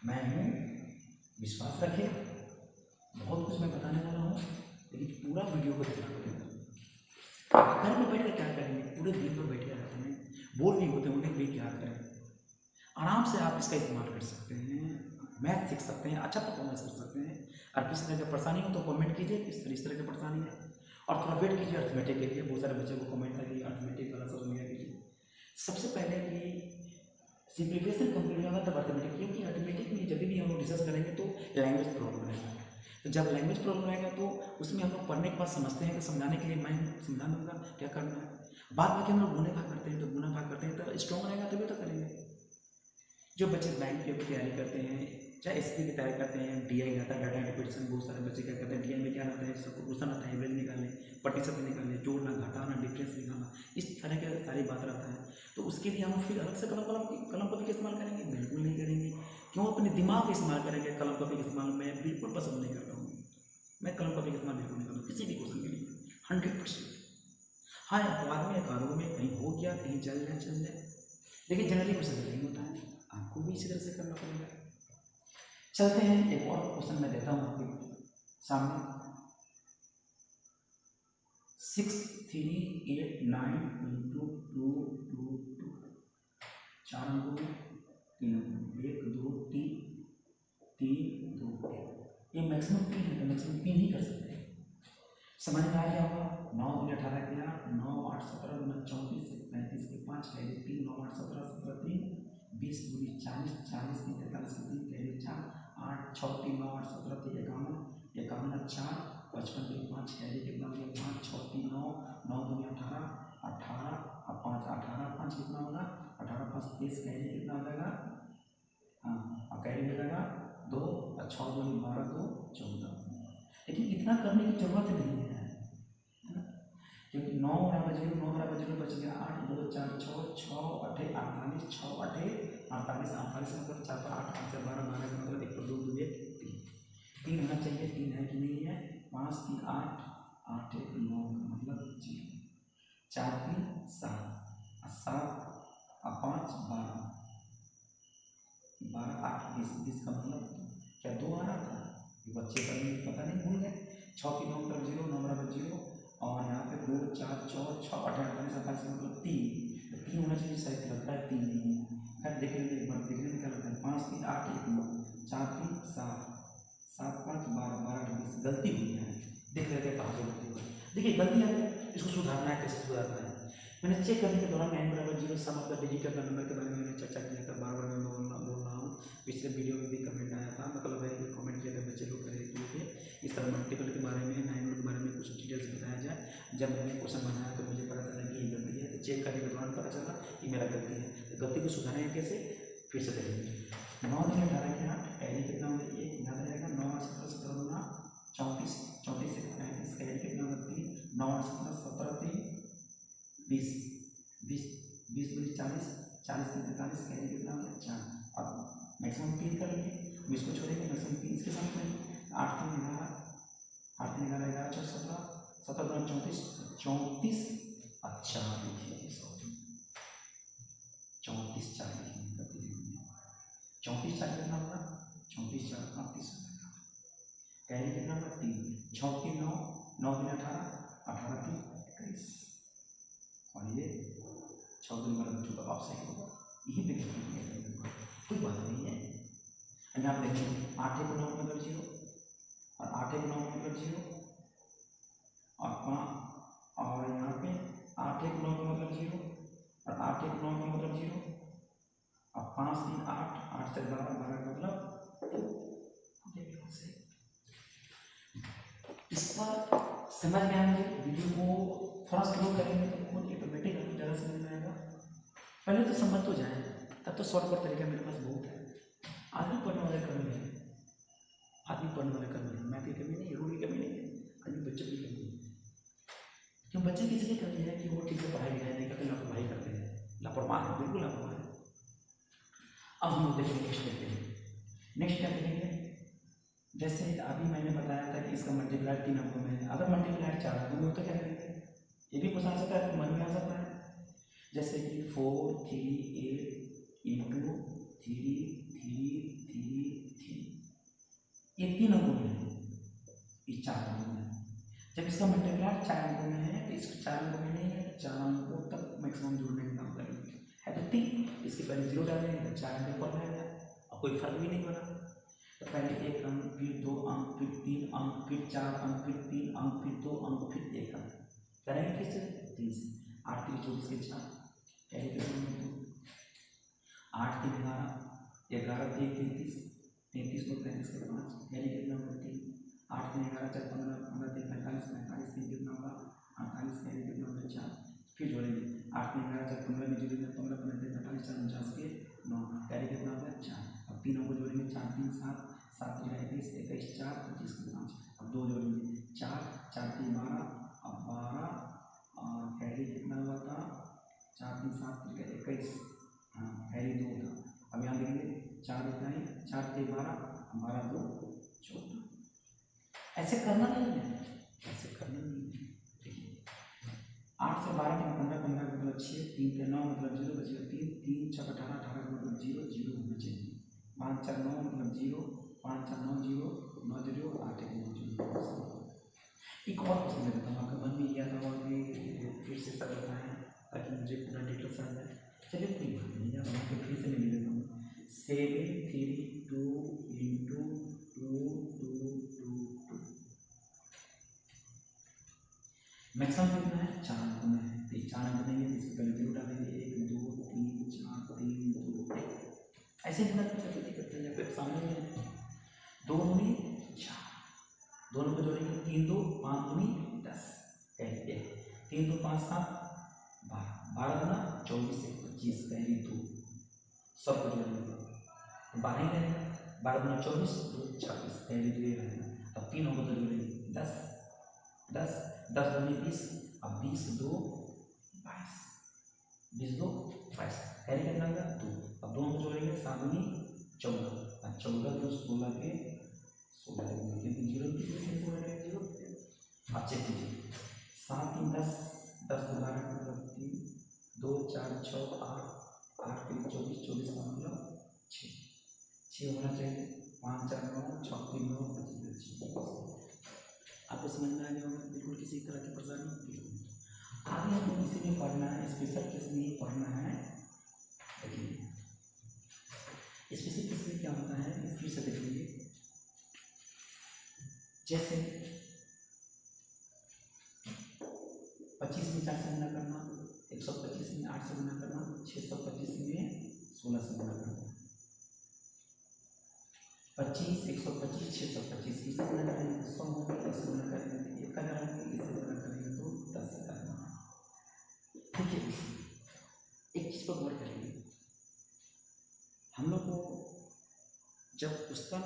मैं हूँ, विश्वास रखिए, बहुत कुछ मैं बताने वाला हूँ, लेकिन पूरा वीडियो को देखना पड़ेगा। घर में बैठ कर क्या करेंगे, पूरे दिन पर बैठ कर रहते हैं, बोर भी होते होंगे, भी क्या करें, आराम से आप इसका इस्तेमाल कर सकते हैं, मैथ सीख सकते हैं, अच्छा परफॉर्मेंस कर सकते हैं। और किसी तरह की परेशानी हो तो कमेंट कीजिए किस तरह की परेशानी है, और थोड़ा वेट कीजिए अर्थमेटिक के लिए। बहुत सारे बच्चों को कमेंट करिए अर्थमेटिक वाला सब समझ कीजिए। सबसे पहले कि सिंप्लीफिकेशन कंप्लीट होगा तब अर्थमेटिक, क्योंकि अर्थमेटिक में जब भी हम लोग डिस्कस करेंगे तो लैंग्वेज प्रॉब्लम रहेगा, तो जब लैंग्वेज प्रॉब्लम रहेगा तो उसमें हम लोग पढ़ने के बाद समझते हैं, तो समझाने के लिए मैं समझा दूंगा क्या करना है। बाद में हम लोग गुणे भाग करते हैं, तो गुना भाग करते हैं तो स्ट्रॉन्ग रहेगा तभी तो करेंगे। जो बच्चे बैंक की तैयारी करते हैं, चाहे एसपी की तैयारी करते हैं, डीआई आता है डाटा इंटरप्रिटेशन, बहुत सारे बच्चे क्या करते हैं, डीआई में क्या आता है, सबको क्वेश्चन आता है, एवरेज निकालने, प्रतिशत निकालने, जोड़ना घटाना, डिफरेंस निकालना, इस तरह की सारी बात रहता है। तो उसके लिए हम फिर अलग से कलम कॉपी का इस्तेमाल करेंगे, बिल्कुल नहीं करेंगे। क्यों अपने दिमाग का इस्तेमाल करेंगे, कलम कॉपी का इस्तेमाल मैं बिल्कुल पसंद नहीं करता हूँ। मैं कलम कॉपी का इस्तेमाल बिल्कुल नहीं करता हूँ किसी भी क्वेश्चन के लिए 100%। हाँ, अपवाद में कारों में कहीं हो गया, कहीं चल जाए, लेकिन जनरली क्वेश्चन नहीं होता है, आपको भी इसी तरह से करना पड़ेगा। चलते हैं, एक और क्वेश्चन मैं देता हूँ आपके सामने। 6 3 8 9 इंटू 2 2 2, 4 अंकों में 3 अंकों में 1 2 3 3 2 1, ये मैक्सिमम 3 है, तो मैक्सिमम 3 ही कर सकते हैं। समझ में आ गया होगा। 9 दूनी 18 के 8, 9 8 17 दूना 34 35 के 5 कैरी 3, 9 8 17 17 3 20 दूनी 40 40 3 43 के 3 कैरी 4 8 6 3 9 8 17 3 51 51 4 55 के 5 कैरी कितना हो गया 5 6 3 9 9 दूनी 18 18 और 5 18 5 कितना होगा 18 5 30 कैरी कितना हो जाएगा, हाँ और कैरी मिलेगा 2 और 6 दूनी 12 2 14। लेकिन इतना करने की जरूरत नहीं है, क्योंकि 9 बराबर 0 9 बराबर 0 बच गया 8 2 4 6 6 8 48 6 8 48 48 मतलब 4 पर 8 8 से 12 12 का मतलब 1 पर 2 2 1 3 3 होना चाहिए, 3 है कि नहीं है, 5 3 8 8 1 9 मतलब 0 4 3 7 7 और 5 12 12 8 20 20 का मतलब क्या 2 आ रहा था, बच्चे पता नहीं भूल गए। 6 की 9 बराबर 0 9 बराबर 0 और यहाँ पे 2 4 6 8 48 27 मतलब 3, 3 होना चाहिए, शायद लगता है 3 नहीं है, खैर देख लेंगे एक बार, देखने में क्या लगता है। 5 3 8 1 9 4 3 7 7 5 12 12 20 गलती हुई है, देख लेते हैं कहाँ से गलती हुई। देखिए गलती है, इसको सुधारना है, कैसे सुधारना है। मैंने चेक करने के दौरान 9 बराबर 0 sum of the digit of the number के बारे में मैंने चर्चा किया था, बार बार मैं बोल रहा हूँ, पिछले वीडियो में भी कमेंट आया था, मतलब है कि कमेंट किया था जब मैंने क्वेश्चन बनाया तो मुझे पता चला कि ये गलती है, तो चेक करने के दौरान पता चला कि मेरा गलती है। तो गलती को सुधारेंगे कैसे, फिर से देखेंगे। 9 दिन 18 के 8 कैरी कितना होगा, ये याद रहेगा। 9 8 17 17 गुना 34, 34 से 35 कैरी कितना होगा 3, 9 8 17 17 3 20, 20 20 दूनी 40, 40 3 43 कैरी कितना होगा 4। अब मैक्सिमम 3 कर लेंगे, 20 को छोड़ेंगे, मैक्सिमम 3 इसके साथ करेंगे। 8 3 11, 8 3 11 11 4 17, 17 गुना 34 34। अच्छा देखिए 34 4 लिखेंगे, 34 4 कितना होगा, 34 4 38 कैरी कितना होगा 3, 6 3 9, 9 3 18, 18 3 21, और ये 6 दिन वाला बच्चों का ऑप्शन होगा। यही पे कोई बात नहीं है। यहाँ आप देखिए 8 1 9 मतलब 0, और 8 1 9 मतलब 0, और 5, और यहाँ पे 8 1 9 का मतलब 0, और 8 1 9 का मतलब 0, और 5 3 8, 8 से 12, 12 का मतलब इस पर समझ में आएंगे। वीडियो को थोड़ा स्लो करेंगे तो खुद ऑटोमेटिक आपको ज़्यादा समझ में आएगा। पहले तो समझ तो जाए, तब तो शॉर्टकट तरीका मेरे पास बहुत है। आदमी पढ़ने वाले कमी है, आदमी पढ़ने वाले कमी है, मैथ की कमी नहीं है, रूल की कमी नहीं है, आदमी बच्चे की कमी है। क्यों बच्चे किसी की कमी है कि वो ठीक से पढ़ाई लिखाई नहीं करते, लापरवाही करते हैं, लापरवाह है, बिल्कुल लापरवाह है। अब हम लोग देखेंगे नेक्स्ट देखते हैं। नेक्स्ट क्या देखेंगे, जैसे अभी मैंने बताया था कि इसका मल्टीप्लायर 3 अंकों में है, अगर मल्टीप्लायर 4 अंकों में तो क्या करेंगे, ये भी पूछा सकता है, तो मन में आ सकता है। जैसे कि 4 3 8 इंटू 3 3 3 3, ये 3 अंकों में है, ये 4 अंकों में है। जब इसका मल्टीप्लायर 4 अंकों में है तो इसको 4 अंकों में नहीं है, 4 अंकों तक मैक्सिमम जोड़ने का काम करेंगे। है तो 3, इसके पहले 0 डालेंगे तो 4 अंक पर रहेगा, और कोई फर्क भी नहीं पड़ा। तो पहले 1 अंक, फिर 2 अंक, फिर 3 अंक, फिर 4 अंक, फिर 3 अंक, फिर 2 अंक, फिर 1 अंक करेंगे। किससे 3 से, 8 3 24 के 4 कैरी के 2, 8 3 11, 11 3 33, 33 को 35 के 5 कैरी कितना होगा 3, 8 3 11 4 15, 15 3 45, 45 3 कितना होगा 48, कैरी कितना होगा 4। फिर जोड़ेंगे 8 3 11 4 15 में जोड़ेंगे 15 15 45 4 49 के 9, कैरी कितना होगा 4। अब तीनों को जोड़ेंगे 4 3 7, 7 3 21, 21 4 25 के 5, अब 2 जोड़ेंगे 4 4 3 12, अब 12, और कैरी कितना हुआ था 4 3 7 3 21, हाँ कैरी 2 था। अब यहाँ देखेंगे 4 इतना ही, 4 3 12, 12 2 14। ऐसे करना नहीं है, ऐसे करना नहीं है। देखिए 8 से 12 में 15, 15 का मतलब 6, 3 से 9 मतलब 0 बचेगा 3, 3 6 18, 18 का मतलब 0 0 होना चाहिए, 5 4 9 मतलब 0, 5 4 9 0 9 0, 8 1 9 0। एक और क्वेश्चन देता हूँ, आपके मन में यह आता होगा कि फिर से सब बताएं ताकि मुझे पूरा डिटेल समझ आए। चलिए कोई बात नहीं, अब मैं फिर से मैं लिख देता हूँ 7 3 2 इंटू 2 2 2 2, मैक्सिमम कितना है 4 अंक में है, तो 4 अंक नहीं है, इसके पहले 0 डालेंगे 1 2 3 4 3 2 1, ऐसे करते हैं सामने में 2 दूनी 4, दोनों को जोड़ेंगे 3 2 5 दूनी 10, 3 2 5 7 12, 12 गुना 24 से 25 कैरी 2, सबको जोड़ेंगे 12 ही रहेगा, 12 गुना 24 2 26 कैरी 2 रहेगा। अब तीनों को तो जोड़ेंगे 10 10 10 दूनी 20, अब 20 2 22, 20 2 22 कैरी कितना होगा 2, अब दोनों को जोड़ेंगे 7 दूनी 14, 14 2 16 के 16 लेकिन 0 0। अब चेक कीजिए 7 3 10 10 12 का मतलब 3, 2 4 6 8 8 3 24 24 का मतलब 6 होना चाहिए, 5 4 9 6 3 9 25। आपको समझ में आ गया होगा, बिल्कुल किसी तरह की परेशानी नहीं। आगे हमको किसी में पढ़ना है, स्पेशल केस में पढ़ना है। देखिए स्पेशल केस में क्या होता है, फिर से देखेंगे। जैसे 25 में 4 से गुना करना, 125 में 8 से गुना करना, 625 में 16 से गुना करना, 25 125 625 इसे गुना करेंगे 100 होगा, इसे गुना करेंगे 1 का करेंगे, इसे गुना करेंगे तो 10,000। देखिए एक चीज़ पर गौर करिए, हम लोग को जब पुस्तक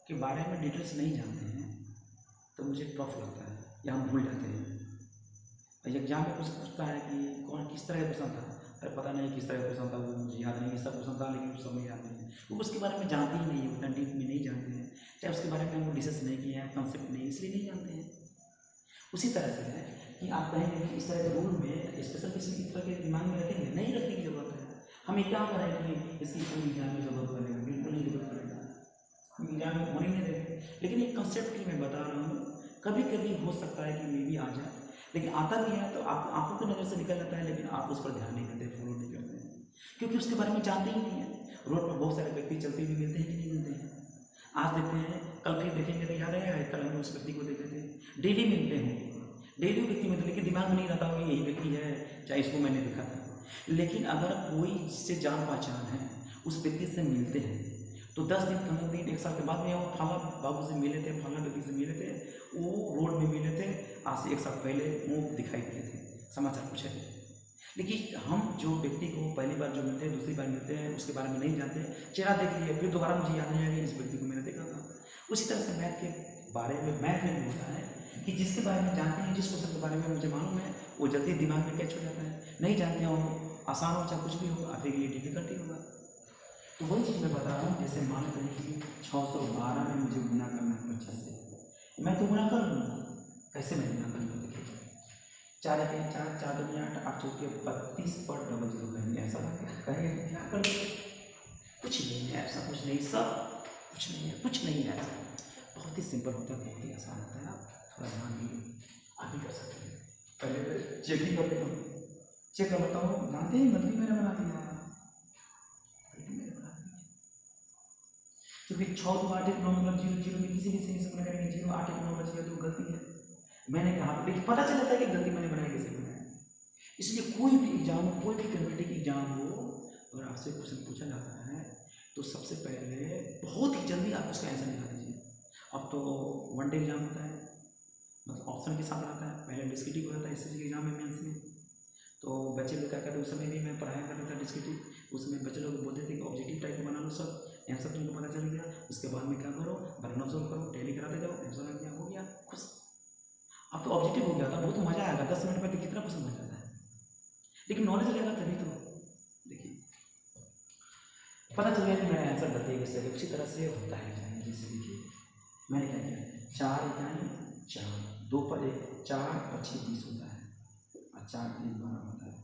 के बारे में डिटेल्स नहीं जानते हैं तो मुझे टफ लगता है या हम भूल जाते हैं। और एग्जाम में कुछ पूछता है कि कौन किस तरह का क्वेश्चन था, अरे पता नहीं किस तरह का क्वेश्चन था, वो मुझे याद नहीं, सब क्वेश्चन था लेकिन उस समय याद नहीं है। वो उसके बारे में जानते ही नहीं है, उतना डीप में नहीं जानते हैं, चाहे उसके बारे में हम डिस्कस नहीं किए हैं, कॉन्सेप्ट नहीं, इसलिए नहीं जानते हैं। उसी तरह से है कि आप कहेंगे कि इस तरह के रूल में स्पेशल किसी इस तरह के दिमाग में रखेंगे, नहीं रखने की जरूरत है। हम ये क्या करें कि इसकी कोई एग्जाम में जरूरत पड़ेगा, बिल्कुल नहीं जरूरत पड़ेगा, हम एग्जाम में होने नहीं देंगे। लेकिन एक कंसेप्ट की मैं बता रहा हूँ, कभी कभी हो सकता है कि मे भी आ जाए, लेकिन आता भी है तो आप आंखों की नज़र से निकल जाता है, लेकिन आप उस पर ध्यान नहीं देते, फॉलो नहीं करते हैं, क्योंकि उसके बारे में जानते ही नहीं है। रोड पर बहुत सारे व्यक्ति चलते हुए मिलते हैं कि नहीं मिलते हैं, आज देखते हैं, कल फिर देखेंगे तो याद आएगा कल हम उस व्यक्ति को देखे थे, डेली मिलते हैं, डेली व्यक्ति मिलते, लेकिन दिमाग में नहीं रहता होगा यही व्यक्ति है, चाहे इसको मैंने देखा था। लेकिन अगर कोई जिससे जान पहचान है, उस व्यक्ति से मिलते हैं तो 10 दिन 15 दिन 1 साल के बाद में वो फला बाबू से मिले थे, फला व्यक्ति से मिले थे, वो रोड में मिले थे, आज से 1 साल पहले वो दिखाई दिए थे, समाचार पूछे थे। लेकिन हम जो व्यक्ति को पहली बार जो मिलते हैं, दूसरी बार मिलते हैं, उसके बारे में नहीं जानते, चेहरा देख लिया फिर दोबारा मुझे याद नहीं आया इस व्यक्ति को मैंने देखा था। उसी तरह से मैथ के बारे में, मैथ में भी होता है कि जिसके बारे में जानते हैं, जिस क्वेश्चन के बारे में मुझे मालूम है, वो जल्दी दिमाग में कैच हो जाता है, नहीं जानते हो आसान हो चाहे कुछ भी हो, आपके लिए डिफिकल्टी होगा। तो वही चीज़ मैं बता रहा हूँ, जैसे मान लें कि 612 में मुझे गुना करना है 25 से, मैं तो गुना कर लूँगा, कैसे मैं गुना करूँगा? देखिए 4 के 4, 4 दूनी 8, 8 चौके 32 पर डबल जीरो कहेंगे, ऐसा कहेंगे क्या कर, कुछ नहीं है ऐसा, कुछ नहीं, सब कुछ नहीं है, कुछ नहीं है ऐसा, बहुत ही सिंपल होता है, बहुत ही आसान होता है। आप थोड़ा ध्यान दीजिए, आप भी कर सकते हैं। पहले चेक ही कर लेता हूँ, चेक कर लेता हूँ, जानते हैं गलती मैंने बना दिया, क्योंकि 6 2 8 1 9 मतलब 0 0 में किसी भी सही से गुना करेंगे, 0 8 1 9 बच गया तो गलती है, मैंने कहा, लेकिन पता चल जाता है कि गलती मैंने बनाई, कैसे बनाया। इसलिए कोई भी एग्जाम, कोई भी कम्पिटिटिव एग्जाम हो, अगर आपसे क्वेश्चन पूछा जाता है तो सबसे पहले बहुत ही जल्दी आप उसका आंसर निकाल दीजिए। अब तो 1 डे एग्जाम होता है, मतलब ऑप्शन के साथ आता है, पहले डिस्क्रिप्टिव होता है एसएससी के एग्जाम में, मेंस में, तो बच्चे लोग क्या करते हैं, उस समय भी मैं पढ़ाया करता था डिस्क्रिप्टिव, उसमें बच्चे लोग बोलते थे कि ऑब्जेक्टिव टाइप को बना लो सब, आंसर तुमको पता चल गया, उसके बाद में क्या करो, बर्नअप सोल्व करो, टैली कराते जाओ, आंसर आ गया, हो गया खुश। अब तो ऑब्जेक्टिव हो गया था, बहुत मजा आएगा, 10 मिनट में तो कितना क्वेश्चन बन जाता है, लेकिन नॉलेज रहेगा तभी तो। देखिए पता चल गया कि मेरा आंसर गलती है, सही, उसी तरह से होता है। जैसे देखिए मैंने क्या किया, 4 इकाई 4, 2 पर 1, 4 25 20 होता है, और 4 3 12 होता है,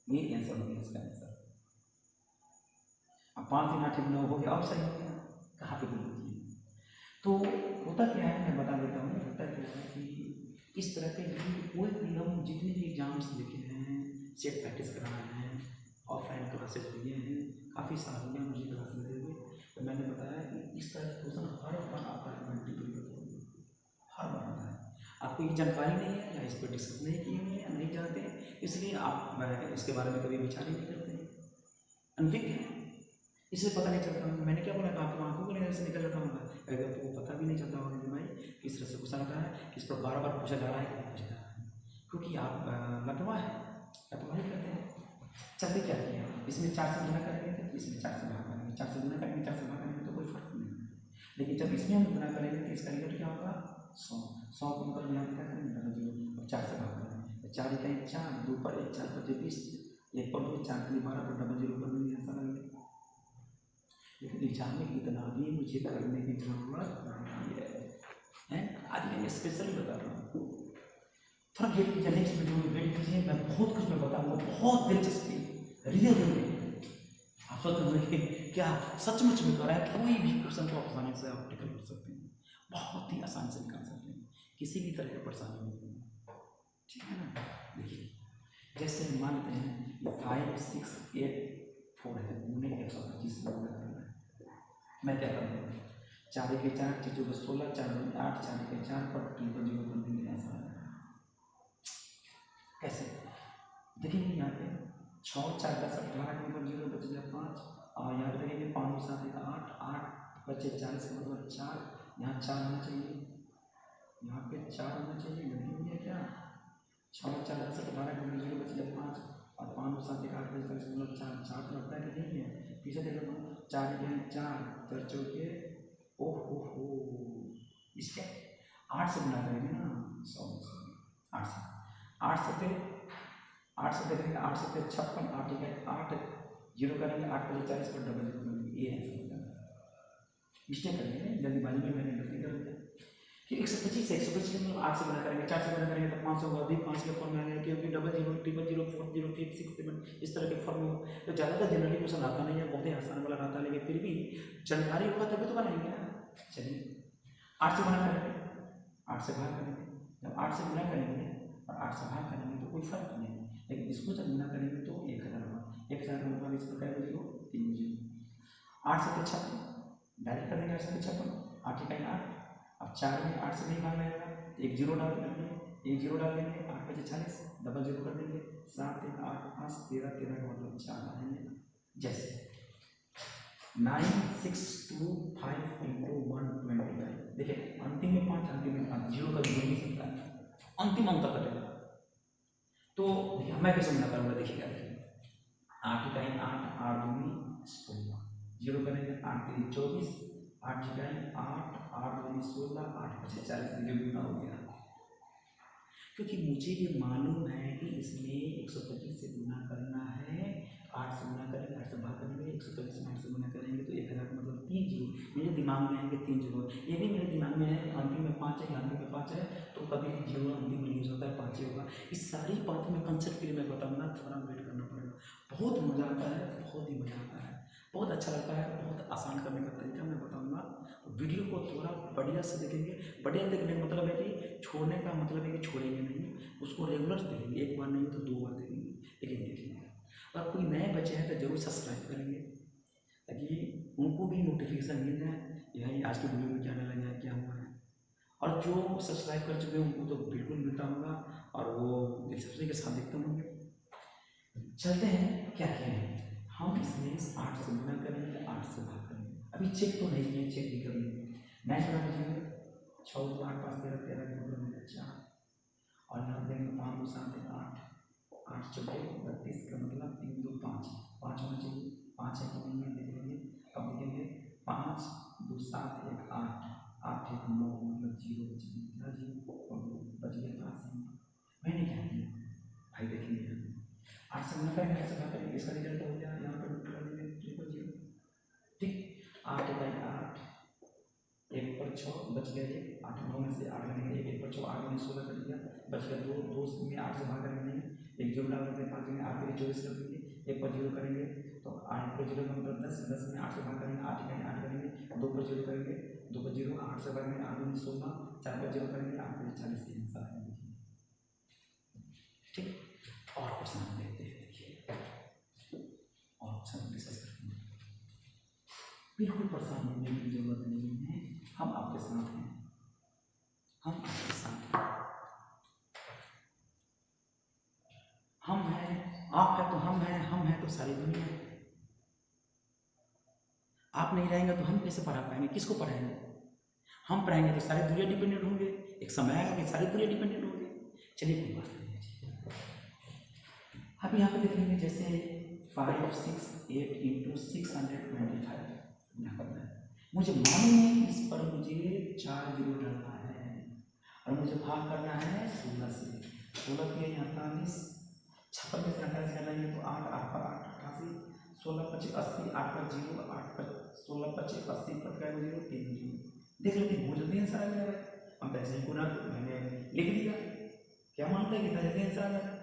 ये आंसर हो गया इसका आंसर। अब 5 3 8 1 9 हो गया, अब सही हो गया, कहाँ पे गलती है? तो होता क्या है, मैं बता देता हूँ, होता क्या है कि इस तरह के कोई भी हम जितने भी एग्जाम्स देखे हैं, सेट प्रैक्टिस कराए हैं, ऑफलाइन क्लासेस लिए हैं, काफ़ी साल हो गया मुझे क्लास लेते हुए, तो मैंने बताया कि इस तरह के क्वेश्चन हर बार आता है, मल्टीपल हर बार आता है। आपको ये जानकारी नहीं है या इस पर डिस्कस नहीं किए हुए या नहीं जानते, इसलिए आप इसके बारे में कभी विचार ही नहीं करते हैं, अनभिज्ञ है, इसलिए पता नहीं चलता। मैंने क्या बोला था, आपको आंखों की नजर से निकल जाता होगा, अगर तो पता भी नहीं चलता होगा कि भाई किस तरह से क्वेश्चन आता है, किस पर बार बार पूछा जा रहा है कि नहीं पूछा जा रहा है, क्योंकि आप लापरवाह है, लापरवाही करते हैं। चलते क्या किया, इसमें 4 से गुना करेंगे तो इसमें 4 से भाग करेंगे, 4 से गुना करेंगे 4 से भाग करेंगे तो कोई फर्क नहीं, लेकिन जब इसमें हम गुना करेंगे तो इसका रिजल्ट क्या होगा, 100, 100 को मतलब यहाँ क्या करेंगे, डबल जीरो, अब 4 से भाग करेंगे, 4 इकाई 4, 2 पर 1, 4 पर 20, 1 पर 2, 4 3 12 पर डबल जीरो पर भी ऐसा लगेगा। लेकिन एग्जाम में इतना भी मुझे करने की जरूरत नहीं है, आज मैं स्पेशली बता रहा हूँ, थोड़ा वेट कीजिए, नेक्स्ट वीडियो में वेट कीजिए, मैं बहुत कुछ मैं बताऊंगा, बहुत दिलचस्पी, रियल में आप सोच रहे कि क्या सचमुच में कर रहा है, कोई भी क्वेश्चन को आसानी से आप टिकल कर सकते हैं, बहुत ही आसानी से निकाल सकते हैं, किसी भी तरह की परेशानी नहीं है, ठीक है ना। देखिए जैसे मान लेते हैं 5 6 8 4 है, उन्हें 125 में करना है, मैं क्या करूँगा, 4 के 4 चीज़ों को 16, 4 8, 4 के 4 पर 0 कर देंगे, ऐसा कैसे देखेंगे, यहाँ पे 6 4 10 18 के ऊपर 0 बच गया 5, और यहाँ पे देखेंगे 5 7 8 8 बचे 40 के मतलब 4, यहाँ 4 होना चाहिए, यहाँ पे 4 होना चाहिए, नहीं हो गया क्या, 6 4 10 7 12 का जीरो बच गया 5 और 5 और 7 8 बजे तक मतलब 4 4 तो लगता है कि नहीं है पीछे देख लो 4 के 4 4 चौके ओह हो इसके 8 से गुना करेंगे ना 8 से 8 से 8 से देखेंगे 8 से 56 8 ठीक है 8 जीरो करेंगे 8 बजे 40 पर डबल जीरो करेंगे ये है मिस्टेक करेंगे जल्दीबाजी में मैंने गलती कर दिया कि 125 से 125 मतलब 8 से गुना करेंगे 4 से गुना करेंगे तो 500 होगा भी 5 के फॉर्म में आएगा क्योंकि double zero triple zero 4 zero 5 6 7 इस तरह के फॉर्म हो तो ज़्यादातर जनरली क्वेश्चन आता नहीं है बहुत ही आसान वाला आता है लेकिन फिर भी जानकारी होगा तभी तो बनाएंगे ना। चलिए 8 से गुना करेंगे 8 से भाग करेंगे जब 8 से गुना करेंगे और 8 से भाग करेंगे तो कोई फर्क नहीं है लेकिन इसको जब गुना करेंगे तो 1000 होगा 1000 का मतलब इस प्रकार जीरो 3 जीरो 8 से 56 डायरेक्ट कर देंगे 8 से 56 8 इकाई 8 अब 4 में 8 से नहीं भागना है एक जीरो डाल देंगे एक जीरो डाल देंगे 8 बजे 40 डबल जीरो कर देंगे 7 3 8 5 13 13 का मतलब 4 आएंगे जैसे 9 6 2 5 into 125 देखिए अंतिम में 5 अंतिम में 5 जीरो का जीरो नहीं सकता है अंतिम अंक कटेगा तो मैं कैसे मना करूँगा देखिएगा 8 इकाई 8 8 दूनी 16 जीरो करेंगे 8 3 24 8 इकाई 8 8 दूनी 16 8 5 40 जीरो गुना हो गया क्योंकि मुझे ये मालूम है कि इसमें 125 से गुना करना है 8 से गुना करेंगे 8 से भाग करेंगे 125 में 8 से गुना करेंगे तो 1000 का मतलब 3 जीरो मेरे दिमाग में आएंगे 3 जीरो ये भी मेरे दिमाग में है अंतिम में 5 है अंतिम में 5 है तो कभी जीरो अंतिम नहीं हो सकता है 5 ही होगा। इस सारी बात में कंसेप्ट के लिए मैं बताऊँगा थोड़ा वेट करना पड़ेगा बहुत मज़ा आता है बहुत ही मज़ा आता है बहुत अच्छा लगता है बहुत आसान करने का तरीका मैं बताऊँगा वीडियो को थोड़ा बढ़िया से देखेंगे बढ़िया देखने का मतलब है कि छोड़ने का मतलब है कि छोड़ेंगे नहीं उसको रेगुलर देखेंगे एक बार नहीं तो 2 बार देखेंगे लेकिन देखेंगे और कोई नए बच्चे हैं तो जरूर सब्सक्राइब करेंगे ताकि उनको भी नोटिफिकेशन मिल जाए यही आज की वीडियो में क्या डाला जाए क्या हुआ है और जो सब्सक्राइब कर चुके हैं उनको तो बिल्कुल मिलता होगा और वो दिलचस्पी के साथ देखते होंगे। चलते हैं क्या किए हैं हम इसमें 8 से गुना करेंगे 8 से भाग करेंगे अभी चेक तो नहीं किए चेक भी करेंगे नेक्स्ट बना लीजिए 6 2 8 5 13 13 का 4 और यहाँ देंगे 5 2 7 8 8 चौके 32 का मतलब 3 2 5 5 होना चाहिए 5 है कि नहीं है देख लेंगे अब देखेंगे 5 2 7 1 8 8 1 9 मतलब 0 बच गया जीरो बच गया 5 मैंने क्या किया भाई देखेंगे 8 से गुना करेंगे 8 से भाग करेंगे इसका रिजल्ट हो गया यहाँ पर कर देंगे ट्रिपल जीरो ठीक 8 इकाई 8 1 पर 6 बच गया 1 8 9 में से 8 करेंगे 1 पर 6 8 में 16 कर दिया बच गया 2 2 में 8 से भाग करेंगे नहीं एक जीरो डाल देंगे 5 में 8 के 24 कर देंगे 1 पर जीरो करेंगे तो 8 पर जीरो का मतलब 10 10 में 8 से भाग करेंगे 8 इकाई 8 करेंगे 2 पर जीरो करेंगे 2 पर जीरो 8 से भाग में 8 में 16 4 पर जीरो करेंगे 8 पर 40 के आंसर है ठीक और क्वेश्चन हम देखते हैं देखिए और सब डिस्कस करते हैं बिल्कुल परेशान होने की जरूरत नहीं है हम आपके साथ हैं हम आपके साथ हैं हम हैं आप है तो हम हैं तो सारी दुनिया है आप नहीं रहेंगे तो हम कैसे पढ़ा पाएंगे किसको पढ़ाएंगे हम पढ़ाएंगे तो सारी दुनिया डिपेंडेंट होंगे एक समय आएगा कि सारी दुनिया डिपेंडेंट होंगे चलिए कोई बात नहीं अब यहाँ पे देखेंगे जैसे 5 6 8 इंटू 625 यहाँ करना है मुझे मालूम है कि इस पर मुझे 4 जीरो डालना है और मुझे भाग करना है 16 से 16 के 48 56 में से 48 घटाएंगे तो 8 8 पर 8 88 16 25 80 8 पर जीरो 8 पर 16 25 80 पर क्या जीरो 3 जीरो देख लेते हैं बहुत जल्दी आंसर आ गया भाई हम पैसे ही पूरा मैंने लिख दिया क्या मानते हैं कितना जल्दी आंसर आ गया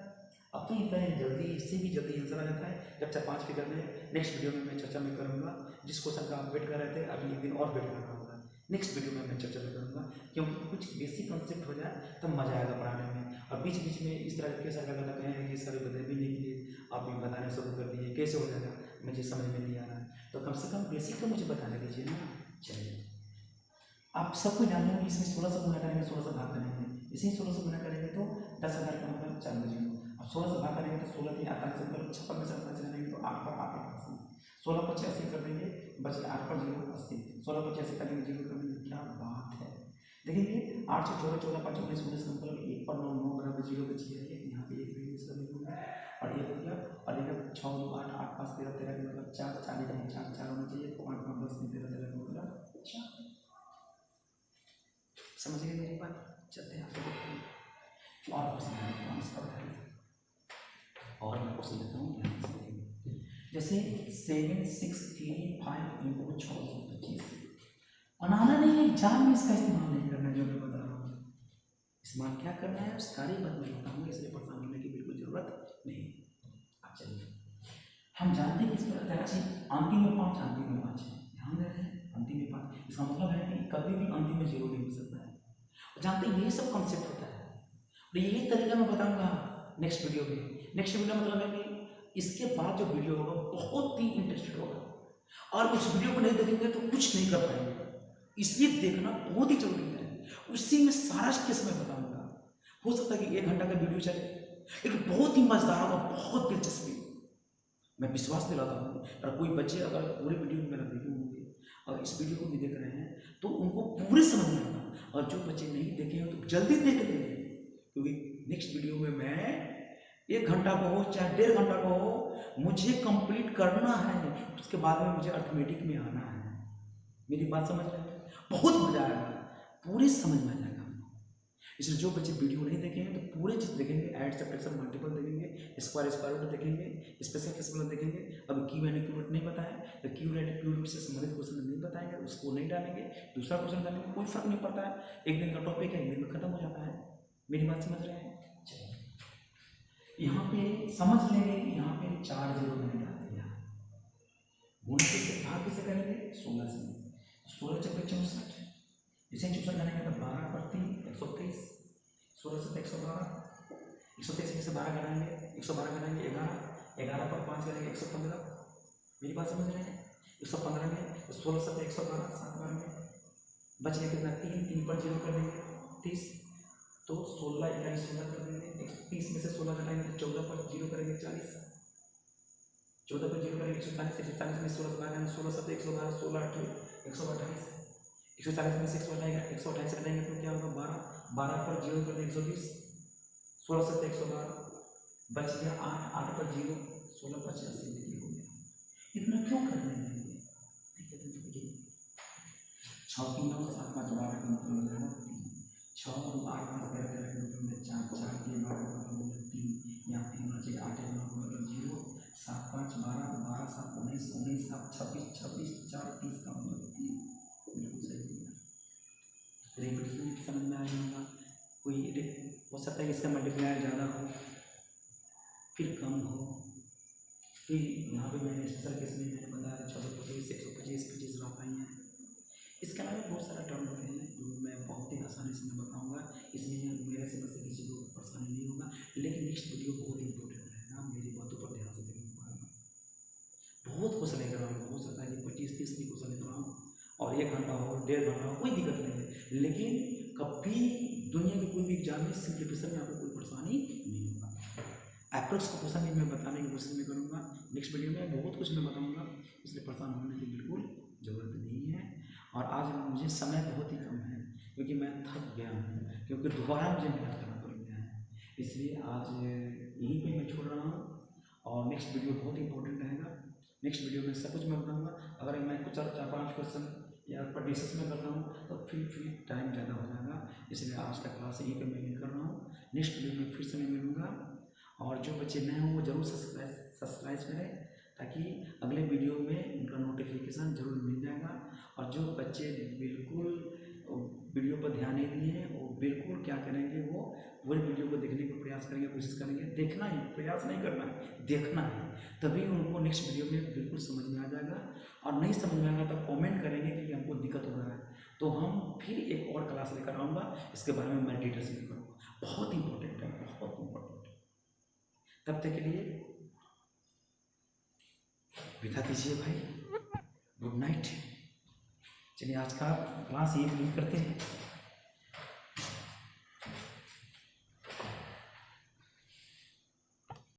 अब तो इतना जल्दी इससे भी जल्दी आंसर आ जाता है जब 4-5 फिगर में नेक्स्ट वीडियो में मैं चर्चा में करूँगा जिस क्वेश्चन का आप वेट कर रहे थे अभी एक दिन और वेट करना होगा नेक्स्ट वीडियो में मैं चर्चा में करूँगा क्योंकि कुछ बेसिक कॉन्सेप्ट हो जाए तब मज़ा आएगा पढ़ाने में और बीच बीच में इस तरह के सर लगा हैं कि सर बता भी नहीं किए आप भी बताने शुरू कर दिए कैसे हो जाएगा मुझे समझ में नहीं आ रहा है तो कम से कम बेसिक तो मुझे बताने दीजिए ना। चलिए आप सब कुछ जानते हैं कि इसमें 16 से गुना करेंगे 16 से भाग करेंगे इसी 16 से गुना करेंगे तो 10,000 का मतलब 4 बजेगा अब 16 से भाग करेंगे तो 16 की 48 से 56 में से 48 करेंगे तो 8 पर 8 80 16 पर 80 कर देंगे बच गया 8 पर 0 80 16 पर 80 करेंगे 0 कर देंगे क्या बात है देखेंगे 8 से 14 14 5 19 19 का मतलब 1 पर 9 9 बराबर 0 बची है, यहाँ पे 1 भी इसका लिखूंगा और ये हो गया और एक 6 2 8 8 5 13 13 का मतलब 4 4 नहीं 4 4 होना चाहिए, 5 5 10 13 13 का मतलब 4। समझ गए मेरी बात? चलते हैं आगे देखते हैं और क्वेश्चन और मैं क्वेश्चन लेता हूँ ध्यान से देखेंगे। जैसे 7 6 3 5 इनटू 625 बनाना नहीं है, एग्जाम में इसका इस्तेमाल नहीं करना है, जो मैं बता रहा हूँ इस्तेमाल क्या करना है उस सारी बात मैं बताऊंगा, इसलिए परेशान होने की बिल्कुल जरूरत नहीं। अब चलिए हम जानते हैं कि इस पर अच्छी अंतिम में 5 अंतिम में 5 है, ध्यान रहे हैं अंतिम में 5, इसका मतलब है कि कभी भी अंतिम में 0 नहीं हो सकता है। जानते हैं यही सब कॉन्सेप्ट होता है और यही तरीका मैं बताऊंगा नेक्स्ट वीडियो में। नेक्स्ट वीडियो मतलब है कि इसके बाद जो वीडियो होगा बहुत ही इंटरेस्टेड होगा और उस वीडियो को नहीं देखेंगे तो कुछ नहीं कर पाएंगे, इसलिए देखना बहुत ही जरूरी है। उसी में सारा केस मैं बताऊंगा। हो सकता है कि 1 घंटा का वीडियो चले लेकिन बहुत ही मजेदार होगा, बहुत दिलचस्पी मैं विश्वास दिलाता हूँ। और कोई बच्चे अगर पूरे वीडियो में मेरा देखे होंगे और इस वीडियो को भी देख रहे हैं तो उनको पूरे समझ में आएगा, और जो बच्चे नहीं देखे हैं तो जल्दी देख लेंगे, क्योंकि नेक्स्ट वीडियो में मैं 1 घंटा का हो चाहे 1.5 घंटा का हो मुझे कंप्लीट करना है, उसके बाद में मुझे अर्थमेटिक में आना है। मेरी बात समझ रहे हैं? बहुत मजा आएगा, पूरी समझ में आ जाएगा। इसलिए जो बच्चे वीडियो नहीं देखेंगे तो पूरे चीज देखेंगे, ऐड सब्ट्रैक्शन मल्टीपल देखेंगे, स्क्वायर स्क्वायर रूट देखेंगे, स्पेशल केस देखेंगे। अब क्यू एंड क्यू रूट नहीं बताया तो क्यू रूट से संबंधित क्वेश्चन नहीं बताएंगे, उसको नहीं डालेंगे, दूसरा क्वेश्चन डालेंगे, कोई फर्क नहीं पड़ता है। एक दिन का टॉपिक है, एक दिन में खत्म हो जाता है। मेरी बात समझ रहे हैं? यहाँ पे समझ लेंगे कि यहाँ पे 4 0 मैंने डाल दिया, गुणा से भाग कैसे करेंगे 16 से, 16 चक्कर 64, इसे 64 करेंगे तो 12 पर 3 123, 16 से 112, 123 में से 12 घटाएंगे 112 घटाएंगे 11, 11 पर 5 करेंगे 115। मेरी बात समझ रहे हैं? 115 में 16 से 112 7 बार में बच गया कितना 3 3 पर 0 कर देंगे 30, तो 16 21 16 कर देंगे, 30 में से 16 घटाएंगे 14 पर 0 करेंगे 40, 14 पर 0 करेंगे 140, 140 में 16 घटाएंगे 16 से 112 16 128, 140 में से 128 घटाएंगे तो क्या होगा 12, 12 पर 0 कर देंगे 120, 16 से 112 बच गया 8, 8 पर 0 16 पर 86 हो गया। इतना क्यों करने देंगे? 6 3 9 7 5 12 का मतलब हो जाएगा 6 2 8 5 13 13 के मतलब में 4 4 3 12 का मतलब 3, यहाँ 3 बचे 8 9 का मतलब 0, 7 5 12 12 7 19 19 7 26 26 4 30 का मतलब 3, बिल्कुल सही हो गया। रिपीटेशन समझ में आ जाएगा। कोई हो सकता है इसका मल्टीप्लायर ज़्यादा हो फिर कम हो, फिर यहाँ पे मैंने स्पेशल केस में मैंने बताया 625 125 25 रफ आई हैं। इसके अलावा बहुत सारा टर्म होते हैं जो मैं बहुत ही आसानी से मैं बताऊँगा, इसमें मेरे से बस किसी को परेशानी नहीं होगा। लेकिन नेक्स्ट वीडियो बहुत इंपॉर्टेंट रहेगा, मेरी बातों पर ध्यान से देखना पड़ेगा। बहुत क्वेश्चन लेकर आऊँगा, हो सकता है कि 25-30 भी क्वेश्चन लेकर आऊँ और 1 घंटा हो 1.5 घंटा हो कोई दिक्कत नहीं है, लेकिन कभी दुनिया के कोई भी एग्जाम में सिंप्लीफिकेशन में आपको कोई परेशानी नहीं होगा। एप्रोक्स का क्वेश्चन मैं बताने की कोशिश नहीं करूँगा, नेक्स्ट वीडियो में बहुत कुछ मैं बताऊँगा, इसलिए परेशान होने की बिल्कुल ज़रूरत नहीं है। और आज मुझे समय बहुत ही कम है क्योंकि मैं थक गया हूँ, क्योंकि दोबारा मुझे मेहनत करना पड़ गया है, इसलिए आज यहीं पे मैं छोड़ रहा हूँ। और नेक्स्ट वीडियो बहुत इंपॉर्टेंट रहेगा, नेक्स्ट वीडियो में सब कुछ मैं बताऊँगा। अगर मैं कुछ 4-5 क्वेश्चन या पर डिस्कस में करता हूँ तो फिर टाइम ज़्यादा हो जाएगा, इसलिए आज का क्लास यहीं पर मैं कर रहा हूँ। नेक्स्ट वीडियो में फिर से मैं मिलूँगा, और जो बच्चे नए हों वो जरूर सब्सक्राइब करें ताकि अगले वीडियो में उनका नोटिफिकेशन जरूर मिल जाएगा। और जो बच्चे बिल्कुल वीडियो पर ध्यान नहीं दिए हैं वो बिल्कुल क्या करेंगे, वो पूरे वीडियो को देखने का प्रयास करेंगे, कोशिश करेंगे, देखना ही, प्रयास नहीं करना है, देखना है, तभी उनको नेक्स्ट वीडियो में बिल्कुल समझ में आ जाएगा। और नहीं समझ में आएगा तो कमेंट करेंगे कि हमको दिक्कत हो रहा है, तो हम फिर एक और क्लास लेकर आऊँगा, इसके बारे में मैं डिटेल्स में करूँगा। बहुत इंपॉर्टेंट है, बहुत इंपॉर्टेंट। तब तक के लिए विदा दीजिए भाई, गुड नाइट। चलिए आज का क्लास ये करते हैं।